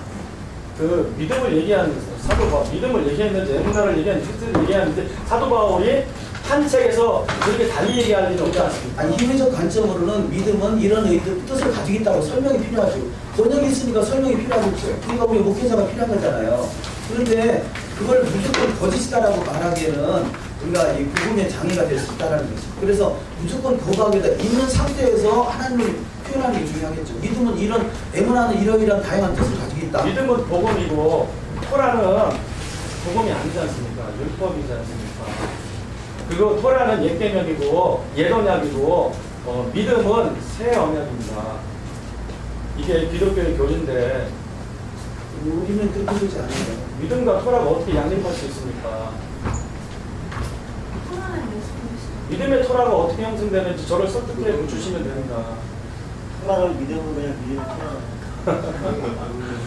그 믿음을 얘기하는 사도 바울 믿음을 얘기했는지 에무나를 얘기했는지 뜻을 얘기하는데 사도 바울이 한 책에서 그렇게 달리 얘기할 일은 없지 않습니까? 아니 힘의적 관점으로는 믿음은 이런 뜻을 가지고 있다고 설명이 필요하죠. 번역이 있으니까 설명이 필요하겠죠. 그러니까 우리 목회자가 필요한 거잖아요. 그런데 그걸 무조건 거짓이다라고 말하기에는 우리가 이 구분의 장애가 될 수 있다는 거죠. 그래서 무조건 거기에다 있는 상태에서 하나님을 표현하는 게 중요하겠죠. 믿음은 이런 에무나는 이러이러한 다양한 뜻을 가지고 있다. 믿음은 복음이고 토라는 복음이 아니지 않습니까? 율법이지 않습니까? 그리고 토라는 옛 계명이고 옛 언약이고 믿음은 새 언약입니다. 이게 기독교의 교리인데 우리는 그렇게 보지 않아요. 믿음과 토라가 어떻게 양립할 수 있습니까? 토라는 예수님이시죠. 믿음의 토라가 어떻게 형성되는지 저를 설득해 주시면 됩니다. 토라를 믿음은 그냥 믿음을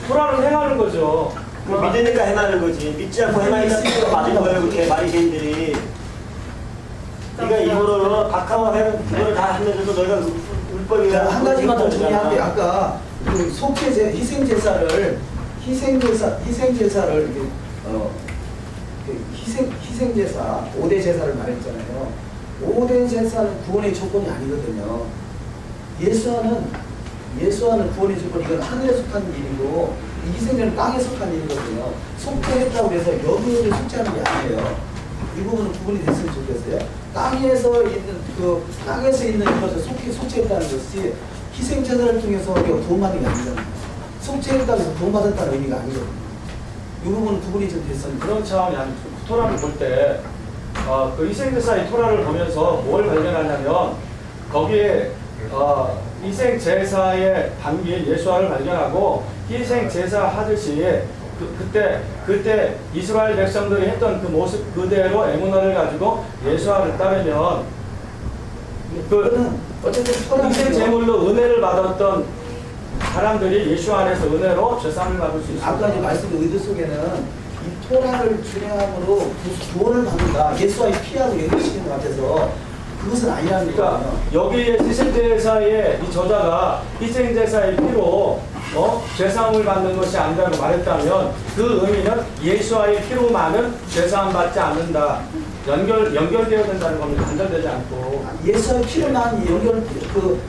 토라는 행하는 거죠. 그 믿으니까 행하는 거지. 믿지 않고 행하니까 맞은 거예요. 그렇게 바리새인들이. 네가 입으로 박하면 그거를 다 하면서도 너희가 율법이야. 한 가지만 더 정리할게요. 아까 그 속죄제, 희생제사를 이렇게 희생제사 5대 제사를 말했잖아요. 5대 제사는 구원의 조건이 아니거든요. 예수와는 구원의 조건 이건 하늘에 속한 일이고 이 희생제는 땅에 속한 일이거든요. 속죄했다고 해서 여기를 속죄하는 게 아니에요. 이 부분은 구분이 됐으면 좋겠어요. 땅에서 있는 것을 속죄했다는 것이 희생제사를 통해서 우리가 도움받는 게 아니잖아요. 속죄했다고 해서 도움받았다는 의미가 아니거든요. 이 부분은 구분이 좀 됐으면 그런 차원이 아니죠. 토라를 볼 때 그 희생제사의 토라를 보면서 뭘 발견하냐면 거기에 희생제사에 담긴 예수와를 발견하고 희생제사 하듯이 그때 이스라엘 백성들이 했던 그 모습 그대로 에무나를 가지고 예수와를 따르면 그 어쨌든 희생 제물로 은혜를 받았던 사람들이 예수 안에서 은혜로 죄사함을 받을 수 있습니다. 아까 이제 말씀의 의도 속에는 이 토라를 준행함으로 구원을 받는다. 예수와의 피하고 연결시키는 것 같아서 그것은 아니라는 그러니까 거거든요. 여기에 희생제사의 이 저자가 희생제사의 피로 죄사함을 받는 것이 아니라고 말했다면 그 의미는 예수와의 피로만은 죄사함 받지 않는다. 연결되어야 된다는 겁니다. 단절되지 않고. 예수와의 피로만 연결 그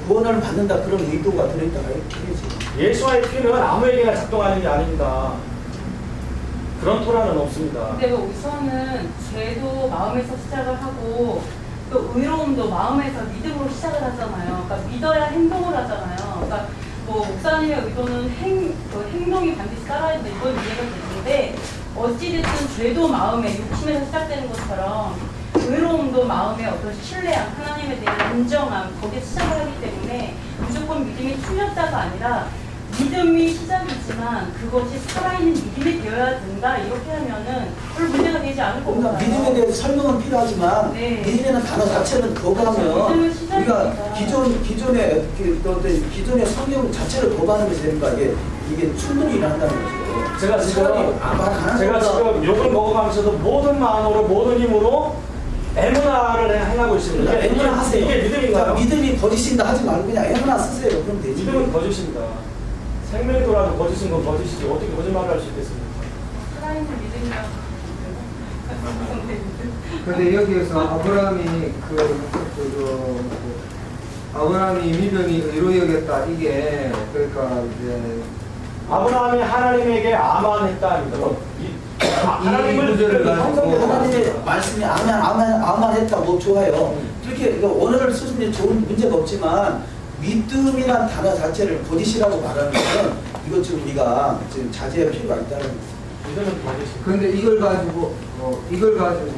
구원을 받는다 그런 의도가 들어있다가 이렇게 예수와의 피는 아무에게나 작동하는 게 아닙니다. 그런 토라는 없습니다. 근데 우선은 죄도 마음에서 시작을 하고 또 의로움도 마음에서 믿음으로 시작을 하잖아요. 그러니까 믿어야 행동을 하잖아요. 그러니까 뭐 목사님의 의도는 행동이 반드시 따라야 된다 이건 이해가 되는데 어찌됐든 죄도 마음에 욕심에서 시작되는 것처럼 의로움도 마음의 어떤 신뢰함, 하나님에 대한 인정함 거기에 시작을 하기 때문에 무조건 믿음이 틀렸다가 아니라 믿음이 시작이지만 그것이 살아있는 믿음이 되어야 된다 이렇게 하면은 별 문제가 되지 않을 것 그러니까 같아요. 믿음에 대해서 설명은 필요하지만 네. 믿음이라는 단어 자체는 거부하면 믿음은 시작이니까. 우리가 기존의 성경 자체를 거부하는 것이 되니까 이게 충돌이 일어난다는 거죠. 제가 말안 지금 욕을 먹어가면서도 모든 마음으로 모든 힘으로 에무나를 행하고 있습니다. 에무나 하세요. 이게 믿음인가요? 그러니까 믿음이 거짓인다 하지 말고 그냥 에무나 쓰세요. 그럼 되지. 믿음은 거짓입니다. 생명이 돌아도 거짓인 건 거짓이지 어떻게 거짓말을 할 수 있겠습니까? 살아있는 믿음이라고. 근데 여기에서 아브라함이 아브라함이 믿음이 의로 여겼다 이게 그러니까 이제 아브라함이 하나님에게 아만했다입니다. 하나님을 구절을 가지고 하나님의 말씀이 아만했다고 좋아요. 그렇게 원어를 쓰시면 좋은 문제가 없지만 믿음이란 단어 자체를 거짓이라고 말하는 것은 이것 좀 우리가 지금 자제할 필요가 있다는 거예요. 믿음은 거짓입니다. 그런데 이걸 가지고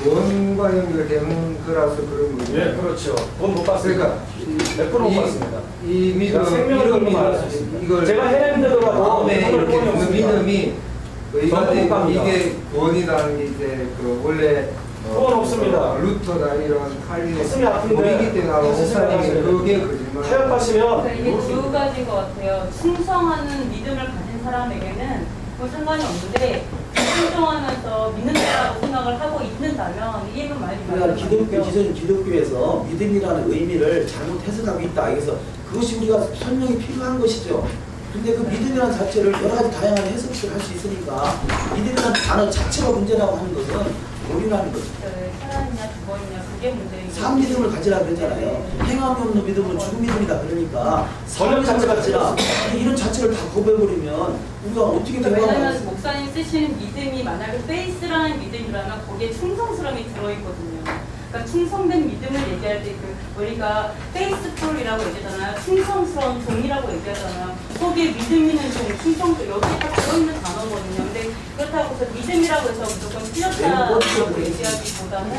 구원과 연결되는 거라서 그런 거죠. 네, 그렇죠. 돈 못 받습니다. 그러니까 100%못 받습니다. 이 믿음, 생명을 걸고 말할 수 있습니다. 이걸 제가 해냈는데도 마음에 이렇게 드는 믿음이 의가 전부 되고 갑니다. 이게 구원이라는 게 이제 그 원래 구원 없습니다. 루터나 이런 칼리 가슴이 아픈데 모이기 때문에 가슴이 목사님이 아프세요. 그게 거짓말. 타협하시면 그러니까 이게 두 가지인 것 같아요. 충성하는 믿음을 가진 사람에게는 뭐 상관이 없는데 불순종하면서 믿는 자라고 생각을 하고 있는다면 이해는 많이 그러니까 기독교에서 믿음이라는 의미를 잘못 해석하고 있다. 그래서 그것이 우리가 설명이 필요한 것이죠. 근데 그 믿음이라는 자체를 여러 가지 다양한 해석을 할 수 있으니까 믿음이라는 단어 자체가 문제라고 하는 것은 오류라는 거죠. 살아있냐 죽었냐 그게 문제인 거죠. 산 믿음을 가지라 그러잖아요. 행함이 없는 믿음은 죽은 믿음이다 그러니까 번역 자체가 가지라. 이런 자체를 다 거부해버리면 우리가 어떻게 왜냐면 대화하는 목사님 쓰시는 믿음이 만약에 페이스라는 믿음이라면 거기에 충성스러움이 들어있거든요. 그러니까 충성된 믿음을 얘기할 때 우리가 페이스풀이라고 얘기하잖아요. 충성스러운 종이라고 얘기하잖아요. 거기에 믿음 있는 종, 충성도 여기에 다 들어있는 단어거든요. 근데 그렇다고 해서 믿음이라고 해서 무조건 틀렸다고 얘기하기보다는